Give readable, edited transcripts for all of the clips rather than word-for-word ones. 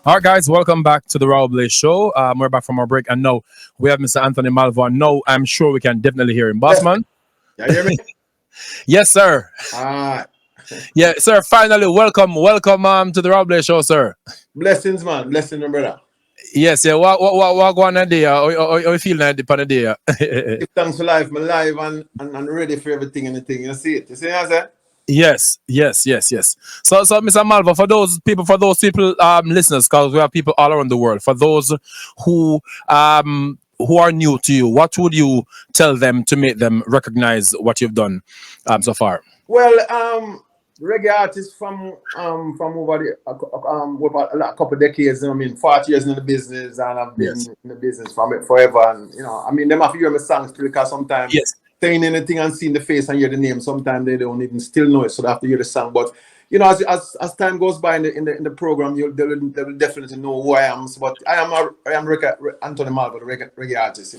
All right, guys, welcome back to the Raw Blaze Show. We're back from our break, and now we have Mr. Anthony Malvo. And now I'm sure we can definitely hear him. Yes. Bossman? You hear me? Yes, sir. Ah, Yeah, sir. Finally, welcome to the Raw Blaze Show, sir. blessings, man. Blessings, my brother. Yes, yeah. What going on there? How you feeling at the day? Give thanks for life. I'm alive and ready for everything and anything. You see it? You see what I say? Yes. So, Mr. Malvo, for those people, listeners, because we have people all around the world. For those who are new to you, what would you tell them to make them recognize what you've done so far? Well, reggae artist from over the over a couple of decades. I mean, 40 years in the business, and I've been in the business from it forever. And I mean, them have to hear my songs too, because sometimes saying anything and seeing the face and hear the name, sometimes they don't even still know it, so they have to hear the song. But as time goes by in the program, they will definitely know who I am. But I am Anthony Malvo, the reggae artist.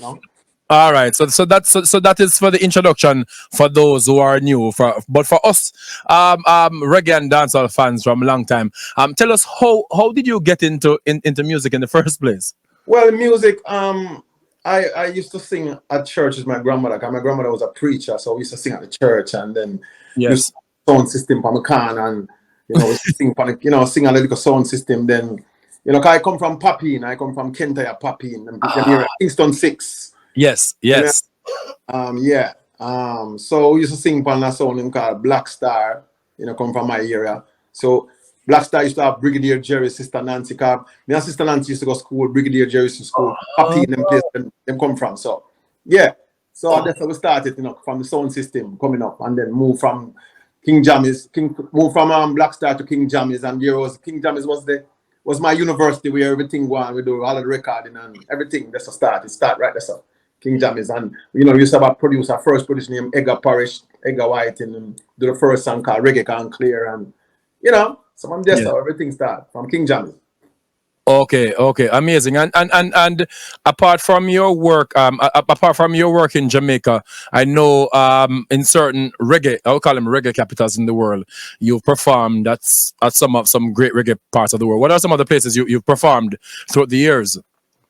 All right, so that is for the introduction for those who are new. But for us, reggae and dancehall fans from a long time, tell us how did you get into music in the first place? Well, music, I used to sing at church with my grandmother, because my grandmother was a preacher, so we used to sing at the church, and then yes, sound system for my can, and we sing sing a little sound system. Then cause I come from Papine, I come from Kentire Papine, and Kingston 6. Yes. So we used to sing on a song called Black Star, come from my area. So Black Star used to have Brigadier Jerry's sister Nancy. My sister Nancy used to go to school, Brigadier Jerry's school, Happy them place them come from. So so that's how we started, from the sound system coming up, and then move from Black Star to King Jammies, and King Jammies was my university where everything went. We do all of the recording and everything. That's a start. It start right there. So King Jammies, and we used to have a first producer named Edgar White, and do the first song called Reggae Can Clear, and so from there, so everything started from King Jammies. Okay, amazing. And apart from your work, in Jamaica, I know in certain reggae, I would call them reggae capitals in the world, you've performed at some great reggae parts of the world. What are some of the places you've performed throughout the years?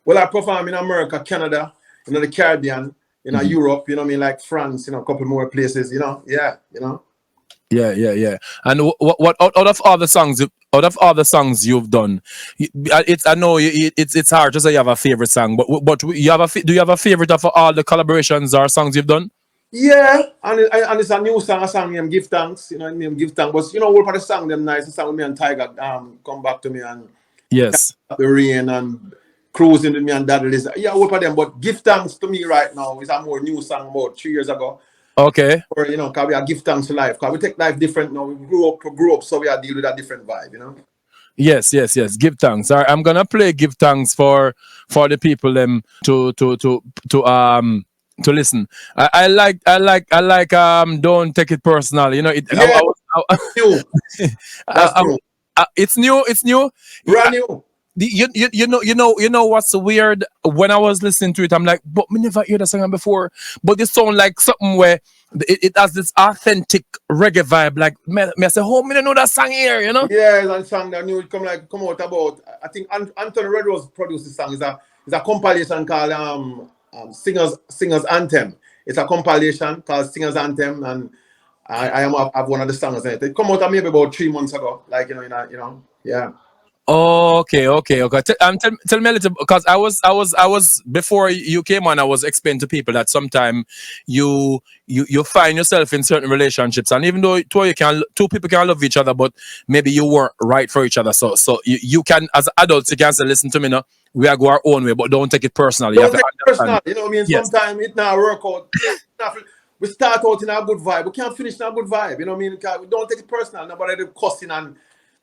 Well, I perform in America, Canada, the Caribbean, Europe, like France, a couple more places, Yeah. And what out of all the songs you've done, I know it's hard to say you have a favorite song, but do you have a favorite of all the collaborations or songs you've done? Yeah, and it's a new song, named Give Thanks, named Give Thanks. But what the song them nice, the song with me and Tiger come back to me, and yes, the rain and cruising with me and Daddy Liz. Yeah, what of them, but Give Thanks to me right now is a more new song about 3 years ago. Okay. Or because we are give thanks to life. Because we take life different now. We grew up, so we are deal with a different vibe, Yes. Give thanks. All right, I'm gonna play Give Thanks for the people to listen. I like Don't Take It Personal. It's new. Brand new. You know what's weird? When I was listening to it, I'm like, but me never heard the song before. But it sounds like something where it has this authentic reggae vibe. Like me say, oh, me don't know that song here, Yeah, it's a song that new come out about. I think Anthony Redrose produced this song. It's a compilation called Singers Anthem. It's a compilation called Singers Anthem, and I have one of the songs in it. It come out maybe about 3 months ago. Like yeah. Okay. Tell me a little, because I was before you came on, I was explaining to people that sometimes you find yourself in certain relationships, and even though two people can love each other, but maybe you weren't right for each other. So you can, as adults, you can say, listen to me now, we are go our own way, but don't take it personally. Don't take it personal. You know what I mean? Yes. Sometimes it not work out. We start out in a good vibe. We can't finish in a good vibe. You know what I mean? We don't take it personal. Nobody do cussing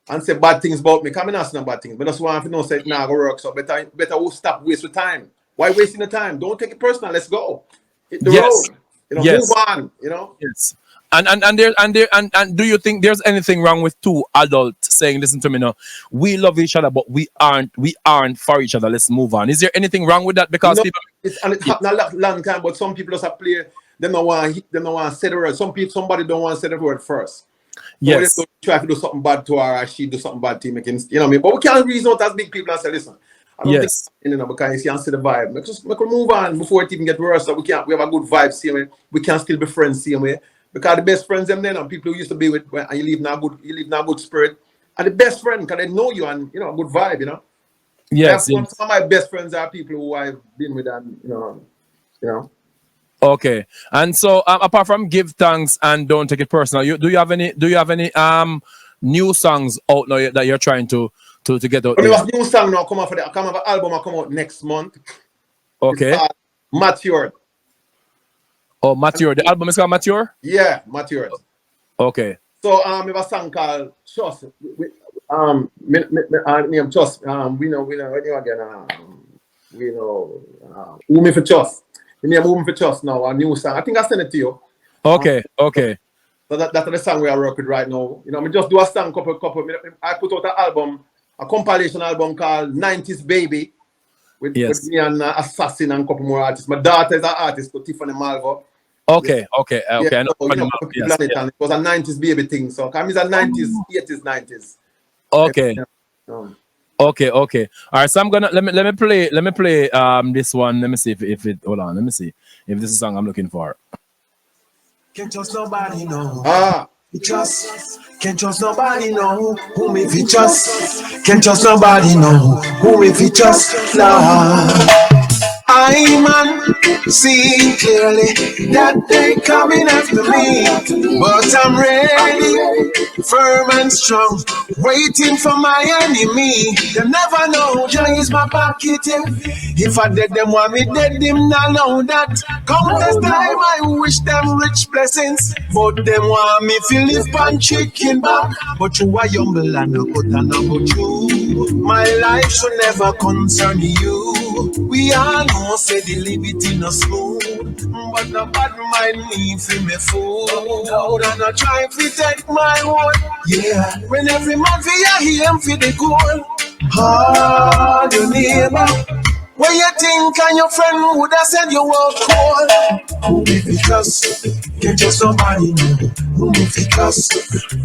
and say bad things about me. Come in asking no bad things. But that's why I know say it not gonna work. So better we'll stop wasting time. Why wasting the time? Don't take it personal. Let's go. Hit the road. Move on. Yes. And do you think there's anything wrong with two adults saying, listen to me now, we love each other, but we aren't for each other. Let's move on. Is there anything wrong with that? Because people, it happened a long time, but some people just play. They don't want to say the word. Somebody don't want to say the word first. Yes. So try to do something bad to her, or she do something bad to him against, you know what I mean? But we can't reason out as big people and say, listen, I don't think, you know, because you see and see the vibe. We can move on before it even get worse. So we have a good vibe, same way. We can still be friends, same way. Because the best friends them then, and people who used to be with, and you live in a good spirit, and the best friend, because they know you and, you know, a good vibe, you know? Yes. Some of my best friends are people who I've been with, and, you know. Okay. And so apart from Give Thanks and Don't Take It Personal, do you have any new songs out now that you're trying to get out? There was new song now come out for the album come out next month. Okay. It's called Mature. Oh, Mature. The album is called Mature? Yeah, Mature. Okay. So we have a song called Trust. Name Trust. We know again. We know Who Me For Trust. The name Who Me For Trust now, a new song. I think I sent it to you. Okay, okay. So that's the song we are working right now. You know, we just do a song couple. I put out an album, a compilation album called 90s Baby with me and Assassin and a couple more artists. My daughter is an artist, Tiffany Malvo. Okay, okay, okay. Yeah, so, you know, and it was a 90s baby thing. So it's a 90s, 80s, 90s. Okay. Okay, okay. All right, so I'm gonna let me play this one. Let me see if it hold on, let me see if this is a song I'm looking for. Can't trust nobody, no. Can't trust nobody, no. Whom if you trust? Can't trust nobody, no. Whom if you trust? Nah. I man see clearly that they coming after me, but I'm ready, firm and strong, waiting for my enemy. They never know joy is my pocket. If I dead them want me dead them now know that. Countless time I wish them rich blessings, but them want me to live on chicken back. But you are humble and no good and no good you. My life should never concern you. We all know say the liberty no smooth, but no bad mind me for me fool. And I try to take my own. Yeah, when every man for your him for the goal. Hard your neighbor. When you think and your friend would have said you were cold. Who if you trust? Get you somebody know. Who if you trust?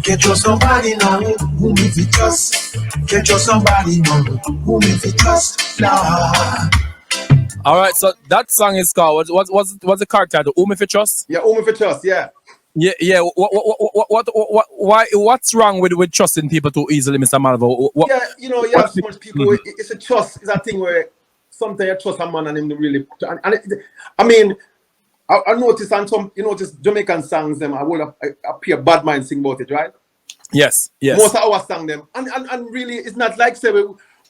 Get you somebody know. Who if you trust? Get you somebody know. Who if you trust? Nah. All right, so that song is called what's the card title? Whom If You Trust? Yeah, Whom If You Trust. Yeah. Yeah, yeah. What's wrong with trusting people too easily, Mr. Malvo? Yeah, you know, you have so much people. It's a trust. It's a thing where sometimes you trust a man and him really. I mean, I noticed on some, you notice Jamaican songs them. I will appear bad mind sing about it, right? Yes, yes. Most of our song them, and really, it's not like say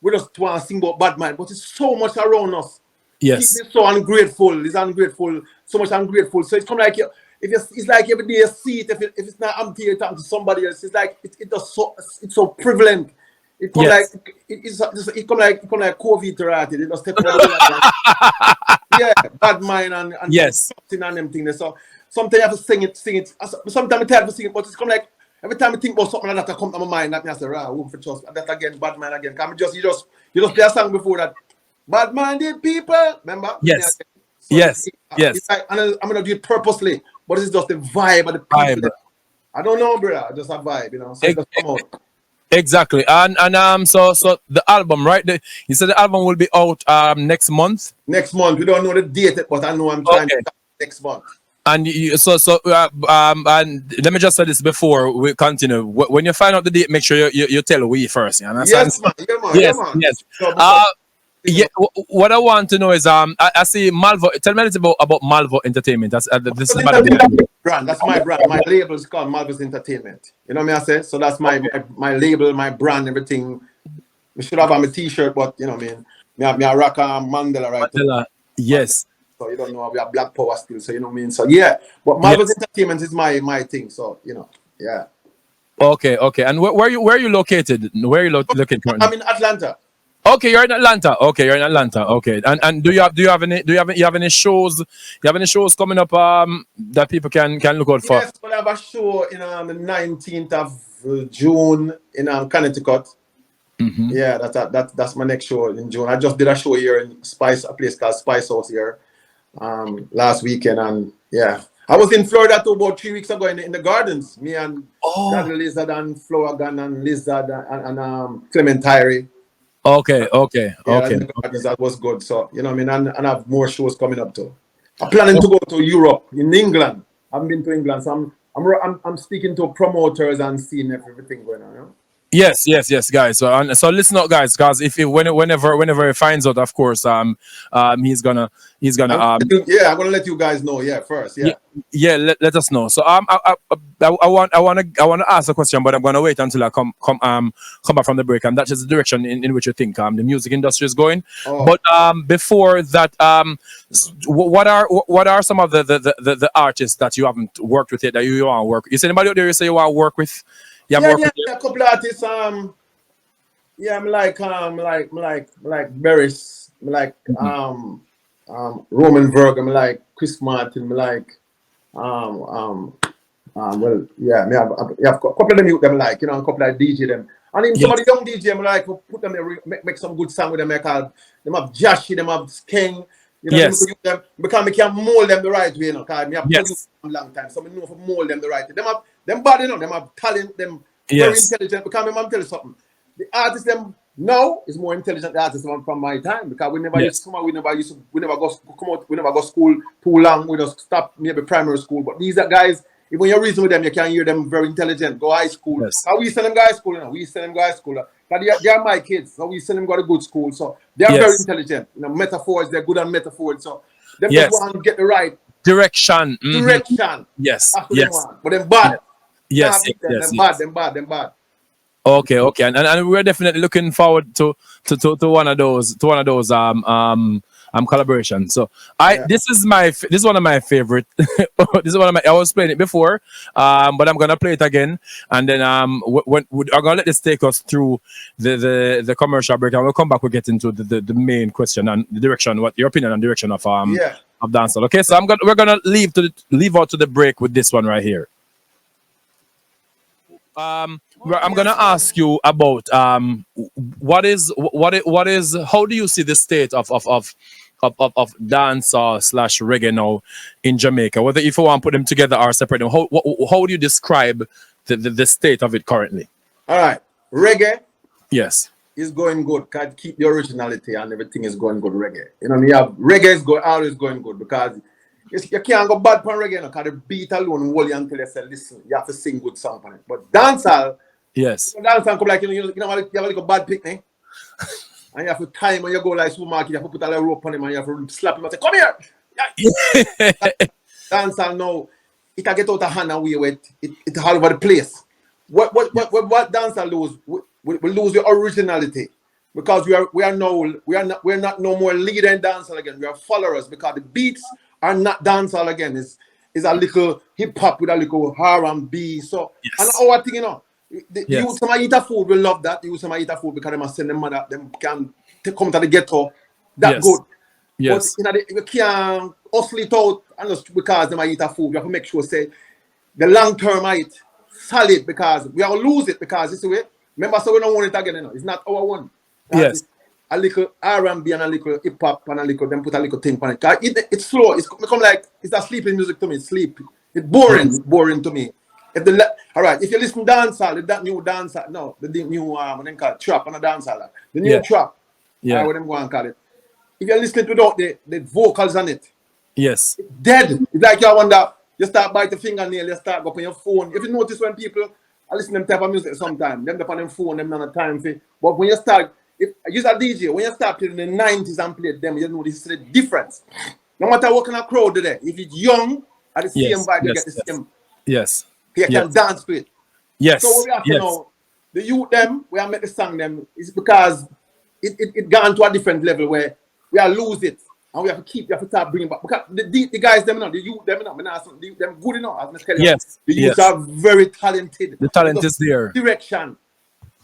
we just want to sing about bad mind, but it's so much around us. Yes. People so ungrateful. It's ungrateful. So much ungrateful. So it's come like it's like every day you see it. If it's not empty, you're talking to somebody else. It's like it's so prevalent. It come like it come like COVID right? It just step yeah, bad mind and yes, something and them things. So sometimes you have to sing it. Sometimes I have to sing it, but it's come like every time I think about something like that come to my mind, that me I say, Whom For Trust. And that again, bad mind again. Can you just play a song before that. Bad-minded people, remember? Yes, so yes, yes. It's like, I'm gonna do it purposely, but it's just the vibe of the people. I don't know, brother. Just a vibe, you know. So just come out. Exactly, and so the album, right? You said the album will be out next month. Next month, we don't know the date yet, but I know I'm trying to start next month. And and let me just say this before we continue. When you find out the date, make sure you tell we first. You understand? Yes, man. Yeah, man. Yes. Yeah, what I want to know is I see Malvo. Tell me a little about Malvo Entertainment. That's this is brand. That's my brand. My label is called Malvo's Entertainment. You know what I say? So that's my label, my brand, everything. We should have on my t-shirt, but you know what I mean. Me a rock Mandela right Mandela. Yes. So you don't know we have Black Power still. So you know what I mean. So yeah, but Malvo's Entertainment is my thing. So you know, yeah. Okay. And where are you located? Where are you located currently? I'm in Atlanta. Okay, you're in Atlanta. Okay. And do you have any shows? You have any shows coming up that people can look out for? Yes, but I have a show in the 19th of June in Connecticut. Mm-hmm. Yeah, that's my next show in June. I just did a show here in a place called Spice House here last weekend, and yeah, I was in Florida too about 3 weeks ago in the gardens. Me and Oh. Lizard and Flower Gun and Lizard and Clementine. Okay. Yeah, in the gardens, that was good. So, you know what I mean? And I have more shows coming up too. I'm planning to go to Europe, in England. I haven't been to England, so I'm speaking to promoters and seeing everything going on. You know? Yes, guys. So listen up, guys, because whenever he finds out, of course, he's gonna I'm gonna let you guys know. Yeah, first. Yeah. Let us know. So I want to ask a question, but I'm gonna wait until I come back from the break, and that is the direction in which you think the music industry is going. Oh. But before that, what are some of the artists that you haven't worked with yet that you want to work? Is anybody out there you say you want to work with? Yeah, a couple of artists. I'm like Beres, Roman Virg, I'm like Chris Martin, I'm like me have a couple of them you them like, you know, a couple of DJ them. And even some of the young DJ, I'm like put them make some good song with them. Them have Joshy, them have Skeng. You know, them, because I can mold them the right way, you know, because I have produced them a long time, so I know if I mold them the right way. Them body, you know, them have talent, them very intelligent. Because I'm tell you something, the artists them now is more intelligent than the artists from my time, because we never used to come out, we never go school too long, we just stop maybe primary school. But these are guys, if when you reason with them, you can hear them very intelligent, go high school. How we send them guys school, you know, we send them guys school. Because they are my kids, so we send them go to good school. So they are very intelligent. You know, metaphors, they're good on metaphors. So they just want to get the right direction. Direction. Yes. That's what they want. But them bad. Them bad. Okay. And we're definitely looking forward to one of those collaborations. So this is one of my favorite. I was playing it before, but I'm gonna play it again, and then I'm gonna let this take us through the commercial break, and we'll come back. We'll get into the main question and the direction, what your opinion and direction of dancehall. Okay, so we're gonna leave out to the break with this one right here. I'm gonna ask you about what is how do you see the state of dancehall / reggae now in Jamaica? Whether if you want to put them together or separate them, how do you describe the state of it currently? All right, reggae. Yes, is going good. Can keep the originality and everything is going good. Reggae, you know, we have reggae is always going good because you can't go bad for reggae because the beat alone will you until you say listen. You have to sing good song on it. But dancehall. Yes. Dancehall come like you have a little bad picnic, and you have to time when you go like supermarket, you have to put a little rope on him and you have to slap him and say, "Come here." Dancehall now, it can get out of hand and we it all over the place. What dancehall lose? We lose the originality because we're not no more leader in dancehall again. We are followers because the beats are not dancehall again. It's a little hip hop with a little R&B. So and our thing, you know. The youth some eat a food will love that. The youth some eat a food because they must send them mother them can come to the ghetto. That good. Yes. But you can't hustle it out and just because they eat a food. You have to make sure say the long term eat solid because we are lose it because this way. Remember, so we don't want it again. You know, it's not our one. Yes. A little R&B and a little hip hop and a little then put a little thing on it. It's slow. It's become like it's a sleeping music to me. Sleep. It's boring to me. All right, if you listen to dancehall, that new dancehall, no, the new what they call it, trap and a dancehall, the new trap, what them go and call it. If you listen to without the vocals on it, it's dead. It's like you wonder, you start bite the fingernail, you start go on your phone. If you notice when people are listening to type of music sometimes, them on their phone, them not time for. But when you start, if you a DJ, when you start playing in the 90s and play them, you know this is the difference. No matter what kind of crowd there, if it's young, at the same vibe, you get the same. Yes. You can dance to it. Yes. So what we have to know, the youth them, we have made the song them, is because it gone to a different level where we are lose it. And we have to start bringing back. Because the guys them now, the youth them now, them good enough. As I tell you, the youth are very talented. The talent is there. Direction.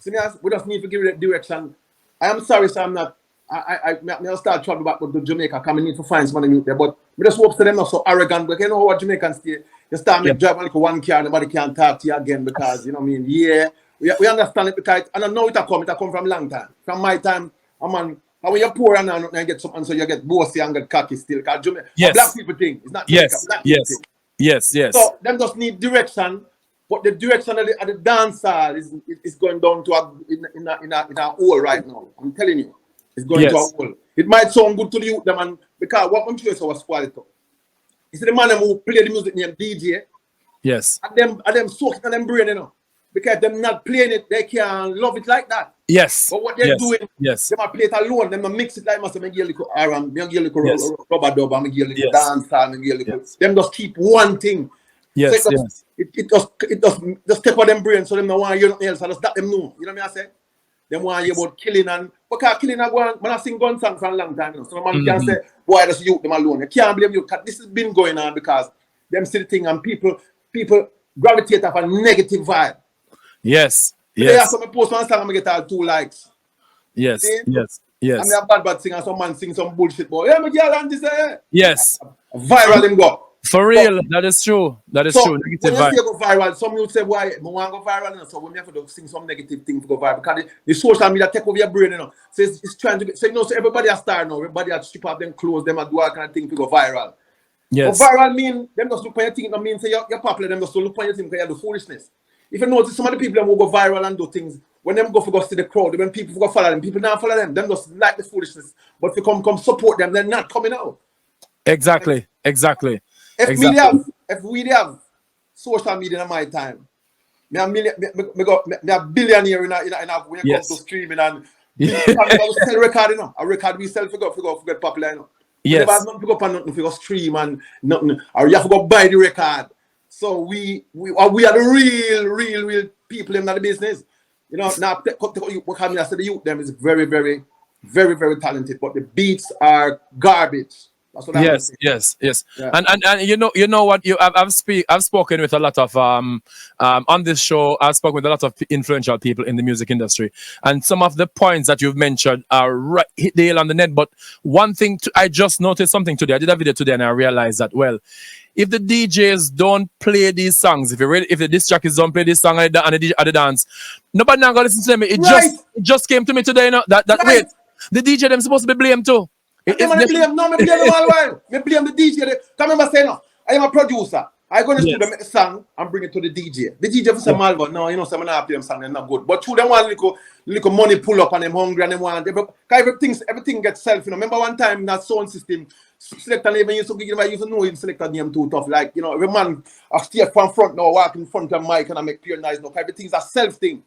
So we just need to give it direction. I am sorry, so I'm not. I'll start trouble back with the Jamaica coming in to find someone youth there, but we just hope to them not so arrogant. But you know what Jamaicans stay. You start driving like one car, nobody can talk to you again because you know what I mean. Yeah, we understand it because and I know it come from long time. From my time, when you're poor and you get something, so you get bossy and get cocky still. Because black people think it's not Jamaica. Black people think. Yes, yes. So them just need direction, but the direction of the dancehall is going down to in a hole right now. I'm telling you, it's going to a hole. It might sound good to the youth, them, and because what I'm sure is our quality. You see the man who play the music named DJ. Yes. And them soak it on them brain, you know. Because them not playing it, they can't love it like that. Yes. But what they're doing, yes, they might play it alone, them mix it like myself, I give a little R&B, I give a little rubber dub, I give a little dance time, I give a little. Them just keep one thing. Yes, so it just take out them brain, so them don't want to hear nothing else, and just that them know. You know what I say? Them want to hear about killing, and because killing a go on, man I sing gun song for a long time, you know. So the man can say, boy, just youth them alone. You can't blame you, because this has been going on because them see the thing and people gravitate off a negative vibe. Yes. Yes. Yeah, so I post one song and I get all 2 likes. Yes. See? Yes. Yes. And me a bad singer, some man sing some bullshit, boy. Yeah, my girl and this. Yes. Viral him go. For real, that is true. That is true. Negative when you say go viral, some you say, why I want to go viral, and so when you have to sing some negative thing to go viral, because the social media take over your brain, you know. So it's trying to get, so you know, so everybody a star now, everybody a strip off them clothes, them a do all kind of thing to go viral. Yes. But viral mean, them just look on your thing, it mean say you're popular, them just look on your thing because you do foolishness. If you notice, some of the people that will go viral and do things, when them go see the crowd, when people go follow them, people don't follow them just like the foolishness. But if you come support them, they're not coming out. Exactly. If we have social media in my time, me a billionaire when it comes to streaming and sell record, you know. A record we sell for get popular, you know. Yes. Never nothing to go nothing for stream and nothing, or you have to go buy the record. So we are the real people in the business. You know, now what I said, the youth them is very, very, very, very talented, but the beats are garbage. That's what yes. Yeah. And you know what, I've spoken with a lot of on this show. I've spoken with a lot of influential people in the music industry, and some of the points that you've mentioned are right, hit the nail on the net. But one thing I just noticed something today. I did a video today and I realized that, well, if the DJs don't play these songs, if the disc jockeys don't play this song at the dance, nobody now gonna listen to them. It just came to me today, you know, that wait, the DJ them supposed to be blamed too. Me blame them all while. Me blame the DJ. Come remember saying, no, I am a producer. I go to the studio, make the song and bring it to the DJ. The DJ for some Malva, no, you know, some not play them song, they're not good. But two them want little money pull up and them hungry and them want everything gets self. You know, remember one time in that sound system, selector even used to know him selector name too tough. Like, you know, every man I stay from front now, walk in front of the mic and I make clear nice now. Everything's a self thing.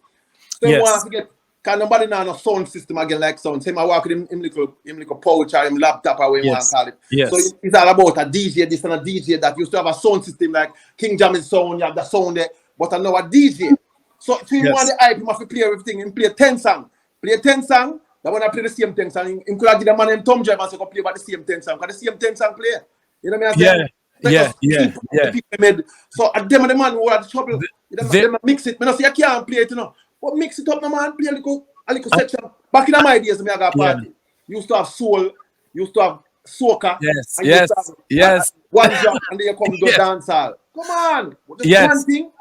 So you want to get. Because nobody now no sound system again like sound. Same I walk with him little pouch or him laptop or what you want to call it. Yes. So it's all about a DJ this and a DJ that used to have a sound system like King Jammy's sound, you have the sound there, but I know a DJ. So if you want the hype, you have to play everything and play 10 songs. Play 10 songs, that when I play the same 10 songs, he could have given the man him thumb drive and say go play about the same 10 songs. Because the same 10 songs play. You know what I'm saying? Yeah. So at them and the man who had trouble, they mix it. I don't say you can't play it, you know. But mix it up, no man, play a little section. Back in my days, I got a party. Used to have soul, used to have soca. Yes. One drop and then you come to dance hall. Come on. One thing.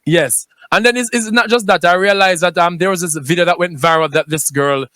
Yes. And then it's not just that. I realized that there was this video that went viral that this girl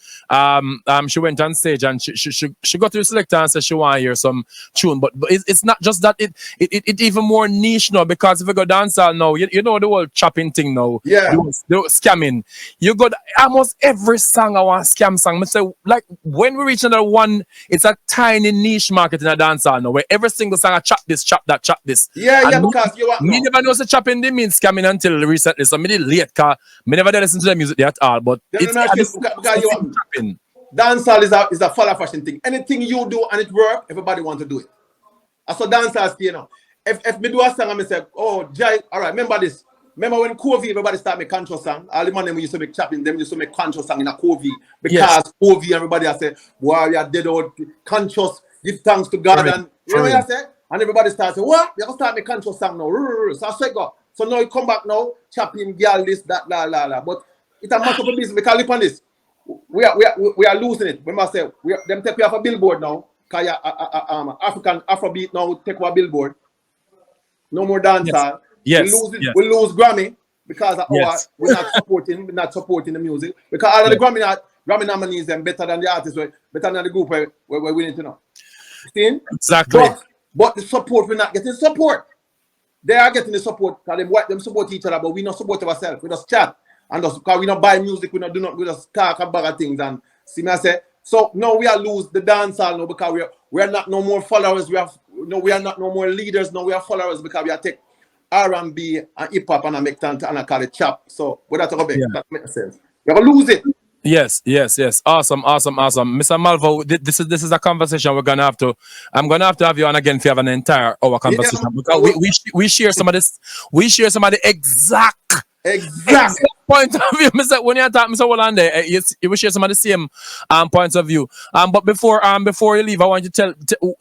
she went on stage and she got to the selector and said she want to hear some tune. But it's not just that. It even more niche now, because if you go dancehall now, you know the whole chopping thing now. Yeah. The scamming. You got almost every song I want scam song. I say, like, when we reach another one, it's a tiny niche market in a dancehall now where every single song I chop this, chop that, chop this. Yeah, because you are. Me never know the chopping they mean scamming until recently. So me did late, cause me never did listen to the music there at all. But it's chopping. Dancehall is a follow fashion thing. Anything you do and it work, everybody want to do it. That's what dancehall you know. If me do a song and me say, oh, Jai, all right, remember this. Remember when COVID, everybody start make conscious song. All the man them used to make chopping, them used to make conscious song in a COVID. Because COVID, everybody has said, boy, we are dead out, conscious, give thanks to God. And you know what I say? And everybody starts saying, what? You have to start make conscious song now. So I say, go. So now you come back now, chopping, girl, this, that, la. But it's a matter of business. We can't live on this. We are losing it. Remember I say, them take me off a billboard now. Because African Afrobeat now take our billboard. No more dancehall. Yes. We lose Grammy because we're not supporting the music. Because all of the Grammy nominees them better than the artists, better than the group we're winning to know. See? Exactly. But the support, we're not getting support. they are getting the support because them support each other, but we not support ourselves. We just chat and just because we not buy music, we not do not we just talk about things and see me I say. So now we are lose the dance hall now because we are not no more followers. We are not no more leaders. Now we are followers because we are take R&B and hip hop and I make and I call it chap. So what that about that makes sense. We're gonna lose it. Yes. Awesome. Mr. Malvo, this is a conversation I'm gonna have to have you on again if you have an entire hour conversation. Because we share some of this, we share some of the exact point of view. Mr. When you talk, Mr. Wolande, you share some of the same points of view. But before you leave, I want you to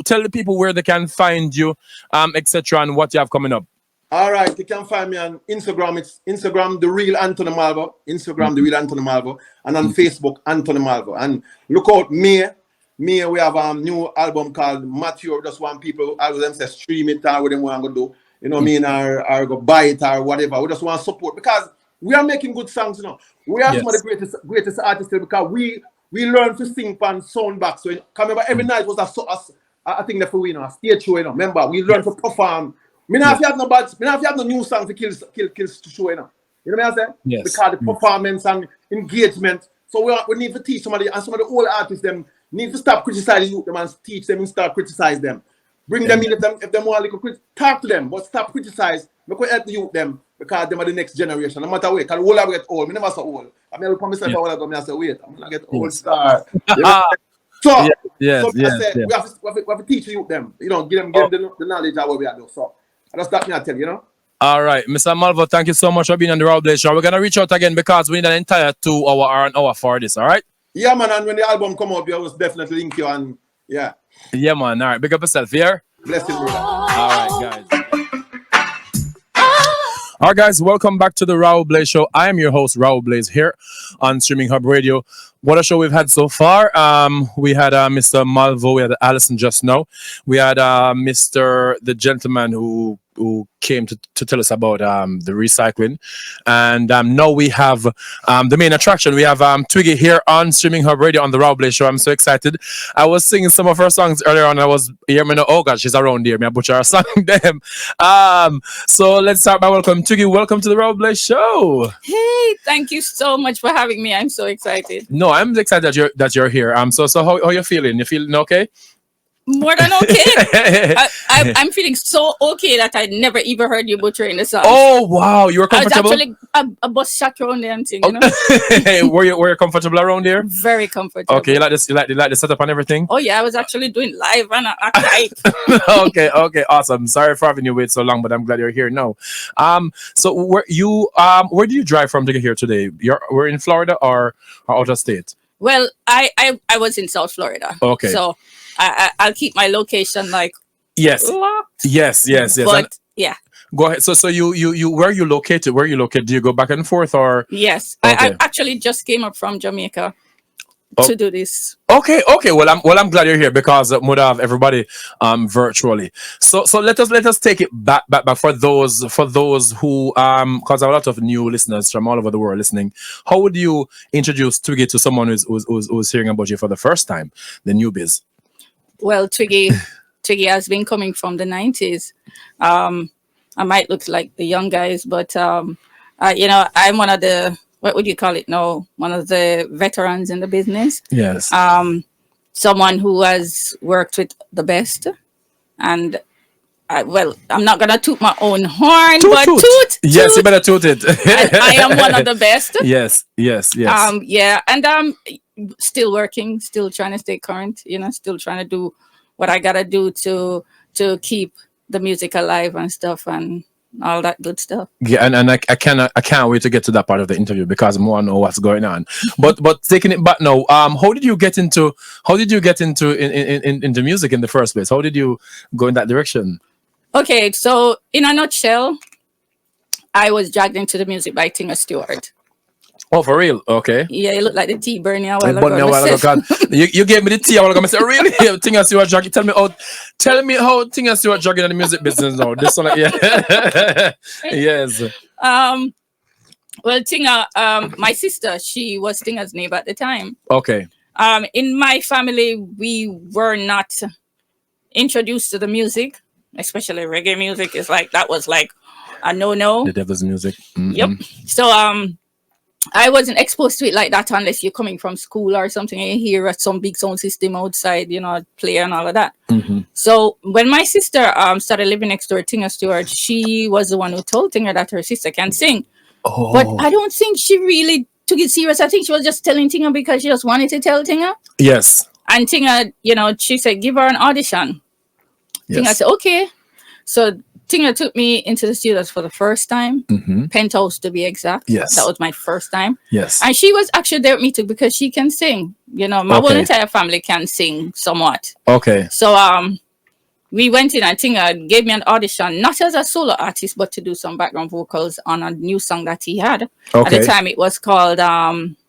tell the people where they can find you, etc., and what you have coming up. All right, you can find me on Instagram. It's Instagram, The Real Anthony Malvo. Instagram, The Real Anthony Malvo. And on Facebook, Anthony Malvo. And look out, May, we have a new album called Matthew. Just want people, I will them say stream it or what they want to do. You know what I mean? Or go buy it or whatever. We just want support because we are making good songs, you know. We are some of the greatest artists because we learn to sing on sound back. So remember, every night was a thing that we, you know, a stage show, you know. Remember, we learn to perform. Me not if you have no new song to kill to show, you know. You know what I'm saying? Yes. Because the performance and engagement. So we need to teach somebody, and some of the old artists them need to stop criticizing them and teach them and start criticize them. Bring them in if them want to talk to them, but stop criticize. We could help the youth them because them are the next generation. No matter what, because all I get old. Me never so old. I mean, I promise myself a while ago, I say, wait, I'm gonna get old star. So we have to teach the youth them. You know, give them the knowledge of what we are doing. So that's that me I tell you, you know. All right, Mr. Malvo, thank you so much for being on the Raw Blaze Show. We're gonna reach out again because we need an entire 2 hour or an hour for this. All right? Yeah, man. And when the album come up, I will definitely link you and yeah. Yeah, man. All right, big up yourself here. Bless you, brother. All right, guys. All right, guys, welcome back to the Raw Blaze Show. I am your host, Raw Blaze, here on Streaming Hub Radio. What a show we've had so far. We had Mr. Malvo, we had Allison just now. We had the gentleman who came to tell us about the recycling. And now we have the main attraction. We have Twiggy here on Streaming Hub Radio on the Raw Blaze Show. I'm so excited. I was singing some of her songs earlier on. I was here, oh God, she's around here. I butcher her song them. So let's start by welcome Twiggy. Welcome to the Raw Blaze Show. Hey, thank you so much for having me. I'm so excited. No, I'm excited that you're here. So how you feeling? You feeling okay? More than okay. I'm feeling so okay that I never even heard you butchering the song. Oh wow, you were comfortable. I was actually a bus shot around there and thing, you know. were you comfortable around here? Very comfortable. Okay, you like this? You like the setup and everything? Oh yeah, I was actually doing live and live. Okay, awesome. Sorry for having you wait so long, but I'm glad you're here now. So where do you drive from to get here today? We're in Florida or out of state? Well, I was in South Florida. Okay. So I'll keep my location like locked. Yes. But yeah. Go ahead. So you where are you located? Where are you located? Do you go back and forth or? Yes. Okay. I actually just came up from Jamaica to do this. Okay. Well, I'm glad you're here because would have everybody virtually. So let us take it back for those who because I have a lot of new listeners from all over the world listening. How would you introduce Twiggy to someone who's hearing about you for the first time, the newbies? Well, Twiggy has been coming from the 90s. I might look like the young guys, but I'm one of the, what would you call it now? One of the veterans in the business. Yes. Someone who has worked with the best. And I'm not gonna toot my own horn, toot. Yes, you better toot it. I am one of the best. Yes. Yeah, and I'm still working, still trying to stay current. You know, still trying to do what I gotta do to keep the music alive and stuff and all that good stuff. Yeah, and I can't wait to get to that part of the interview because I want to know what's going on. But taking it back now, how did you get into music in the first place? How did you go in that direction? Okay, so in a nutshell, I was dragged into the music by Tinga Stewart. Oh, for real? Okay. Yeah, you look like the tea burning a while ago. You gave me the tea a while ago. I said, really? Tinga Stewart dragging. Tell me how Tinga Stewart dragging in the music business now. This one, yeah. Yes. Well, Tinga, my sister, she was Tinga's neighbor at the time. Okay. In my family, we were not introduced to the music. especially reggae music, is like that was like a no. The devil's music. Yep. So I wasn't exposed to it like that unless you're coming from school or something and you hear some big sound system outside, play and all of that. So when my sister started living next door, Tinga Stewart, she was the one who told Tinga that her sister can sing. Oh. But I don't think she really took it serious. I think she was just telling Tinga because she just wanted to tell Tinga. Yes. And Tinga, she said, give her an audition. Yes. Tinga said, okay. So Tinga took me into the studios for the first time, Penthouse to be exact. Yes. That was my first time. Yes. And she was actually there with me too because she can sing. My whole entire family can sing somewhat. Okay. So we went in and Tinga gave me an audition, not as a solo artist, but to do some background vocals on a new song that he had. Okay. At the time it was called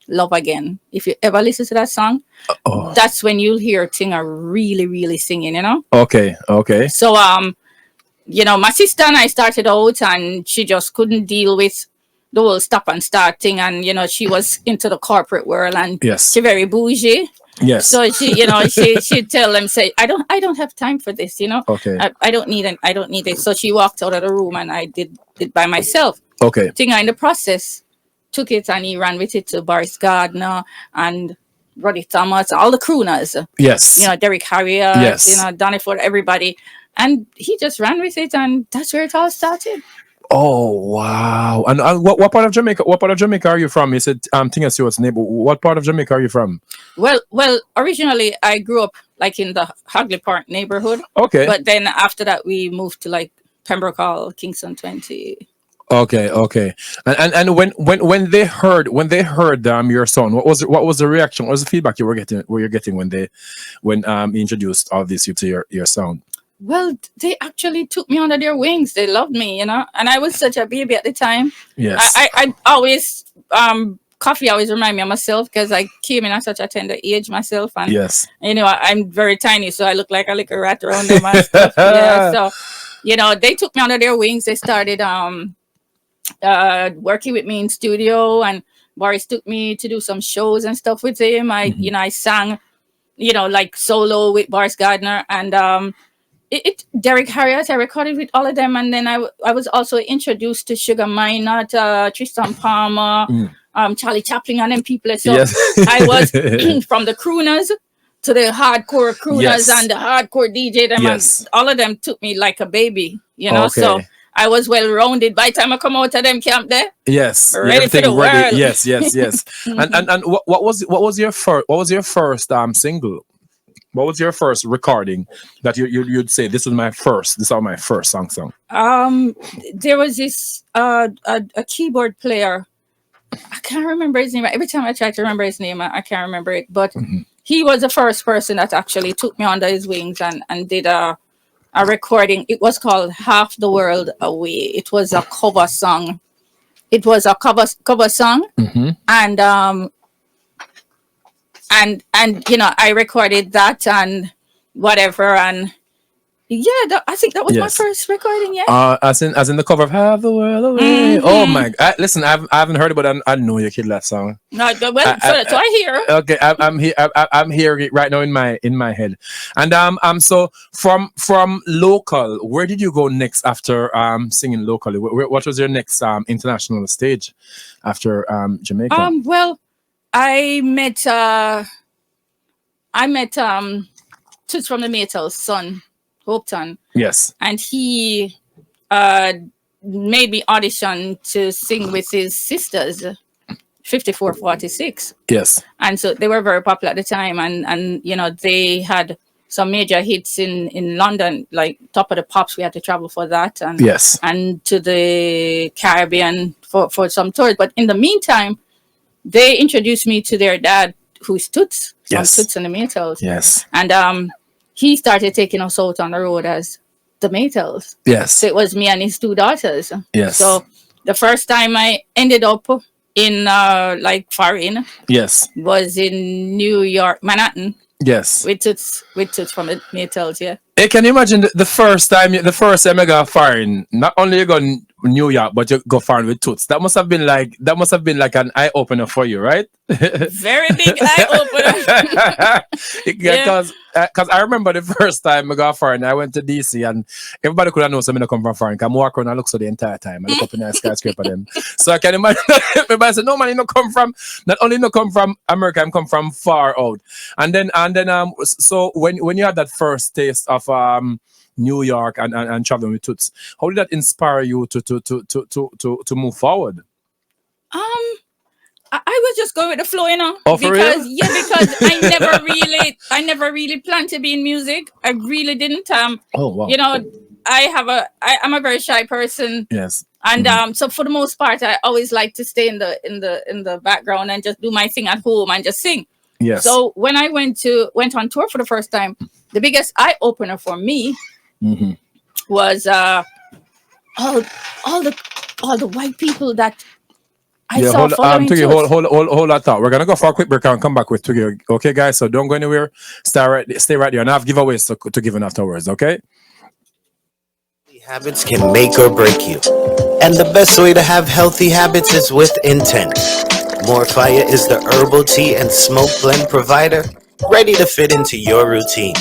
Love Again. If you ever listen to that song, that's when you'll hear Tinga really, really singing, Okay. Okay. So my sister and I started out and she just couldn't deal with the whole stop and start thing. And, she was into the corporate world and Yes. she very bougie. Yes. So she, she'd tell them, say, I don't have time for this, Okay. I don't need it. So she walked out of the room and I did it by myself. Okay. Tinga in the process took it and he ran with it to Boris Gardner and Roddy Thomas, all the crooners. Yes. Derek Harrier, Yes. Donny Ford, everybody. And he just ran with it, and that's where it all started. Oh wow! And what part of Jamaica? What part of Jamaica are you from? You said Tinga Stewart's neighbor. What part of Jamaica are you from? Well. Originally, I grew up like in the Hagley Park neighborhood. Okay. But then after that, we moved to like Pembroke Hall, Kingston 20. Okay. And when they heard your song, what was the reaction? What was the feedback you were getting when he introduced all this to your sound? Well, they actually took me under their wings. They loved me, and I was such a baby at the time. Yes. I always coffee always remind me of myself because I came in at such a tender age myself, and yes, I'm very tiny, so I look like a little rat around them and stuff. Yeah, so they took me under their wings. They started working with me in studio, and Boris took me to do some shows and stuff with him. I sang, like solo with Boris Gardner and Derek Harriet. I recorded with all of them, and then I was also introduced to Sugar Minott, Tristan Palmer, Charlie Chaplin, and them people. So yes. I was from the crooners to the hardcore crooners and the hardcore DJ. Them and all of them took me like a baby, Okay. So I was well rounded by the time I come out of them camp there. Yes, ready for the world. Yes. and what was your first single? What was your first recording that you'd say this are my first song? There was this a keyboard player. I can't remember his name. Every time I try to remember his name, I can't remember it. But he was the first person that actually took me under his wings and did a recording. It was called Half the World Away. It was a cover song. And I recorded that and whatever, and I think that was my first recording. As in the cover of Half the World Away. Oh my God! Listen, I haven't heard it, but I know you killed that song. No, so I hear. Okay, I'm hearing it right now in my head. And so from local, where did you go next after singing locally? What was your next international stage after Jamaica? Well, I met Toots from the Maytals' son, Hopeton. Yes. And he made me audition to sing with his sisters, 5446. Yes. And so they were very popular at the time, and they had some major hits in London, like Top of the Pops. We had to travel for that, and and to the Caribbean for some tours. But in the meantime, they introduced me to their dad, who's Toots, from Toots and the Maytals. Yes. And he started taking us out on the road as the Maytals. Yes. So it was me and his two daughters. Yes. So the first time I ended up in foreign was in New York, Manhattan. Yes. With Toots from the Maytals, yeah. Hey, can you imagine the first time I got foreign? Not only you gone New York, but you go foreign with Toots. That must have been like an eye opener for you, right? Very big eye opener. Because I remember the first time I got foreign, I went to DC and everybody could have known something come from foreign. I'm walking around and look so the entire time. I look up in the skyscraper them. So I can imagine everybody said, no man, you not come from America, I'm come from far out. And then so when you had that first taste of New York and traveling with Toots, how did that inspire you to move forward? I was just going with the flow, you know. Oh, for because real? because I never really planned to be in music. I really didn't. Oh wow. You know, I'm a very shy person. Yes. And so for the most part, I always like to stay in the background and just do my thing at home and just sing. Yes. So when I went on tour for the first time, the biggest eye opener for me was all the white people that I saw following Twiggy, Toots. hold that thought. We're gonna go for a quick break and come back with Twiggy. Okay, guys. So don't go anywhere. Stay right there. And I have giveaways to give in afterwards. Okay. Habits can make or break you, and the best way to have healthy habits is with intent. Morfire is the herbal tea and smoke blend provider, ready to fit into your routine.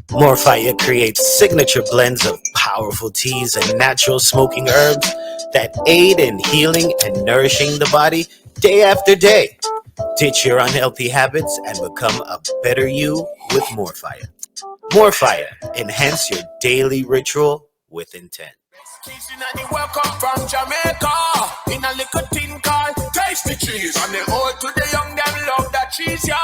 Morfire creates signature blends of powerful teas and natural smoking herbs that aid in healing and nourishing the body day after day. Ditch your unhealthy habits and become a better you with Morfire. Morfire, enhance your daily ritual with intent. Welcome from Jamaica in a little tin called Tasty Cheese. And the old to the young, them love that cheese, yeah.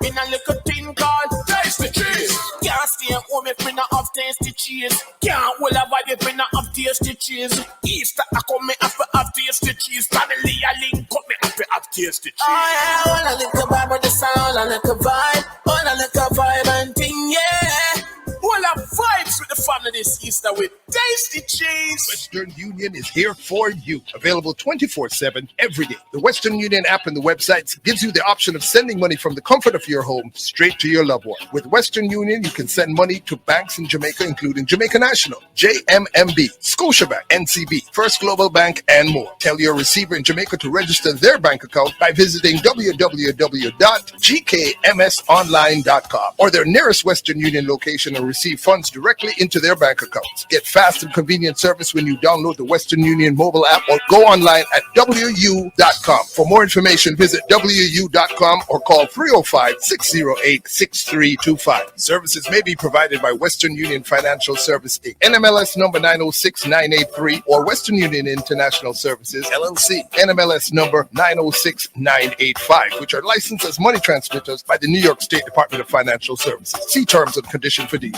In a little tin called Tasty Cheese. Can't stay home if me not have tasty cheese. Can't hold a vibe if me not have tasty cheese. Easter I come me have to have tasty cheese. Family I link up me have to have tasty cheese. Oh yeah, all a little vibe with the sound, a little vibe, all a little vibe and thing, yeah. All our vibes with the family this Easter with Tasty Cheese. Western Union is here for you. Available 24/7 every day. The Western Union app and the website gives you the option of sending money from the comfort of your home straight to your loved one. With Western Union, you can send money to banks in Jamaica, including Jamaica National, JMMB, Scotiabank, NCB, First Global Bank, and more. Tell your receiver in Jamaica to register their bank account by visiting www.gkmsonline.com or their nearest Western Union location and receive funds directly into their bank accounts. Get fast and convenient service when you download the Western Union mobile app or go online at wu.com. For more information, visit wu.com or call 305-608-6325. Services may be provided by Western Union Financial Service Inc., NMLS number 906983, or Western Union International Services LLC, NMLS number 906985, which are licensed as money transmitters by the New York State Department of Financial Services. See terms and conditions for details.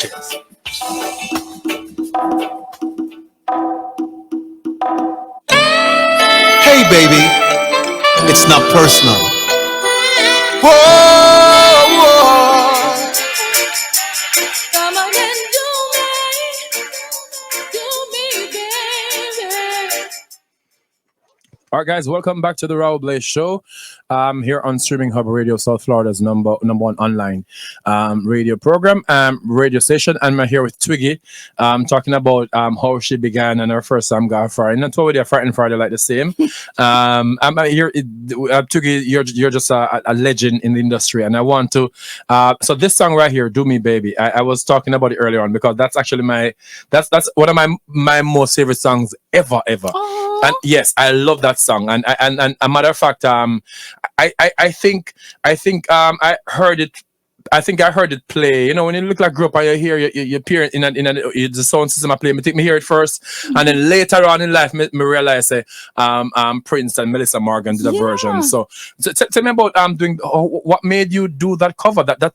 Hey baby, it's not personal. Whoa, whoa. Come on and do me, baby. All right, guys, welcome back to the Raul Blaze Show. Here on Streaming Hub Radio, South Florida's number one online radio program, radio station. And I'm here with Twiggy, talking about how she began and her first time got Friday. Not totally a Friday and Friday like the same. I'm here, Twiggy, you're just a legend in the industry, and I want to. So this song right here, "Do Me Baby," I was talking about it earlier on because that's actually that's one of my most favorite songs ever. Aww. And yes, I love that song. And a matter of fact, I think I heard it. I think I heard it play. You know, when you look like grow up and you hear you appear in the sound system I play. Me think me hear it first, and then later on in life, me realize Prince and Melissa Morgan did a version. So tell me about doing what made you do that cover. That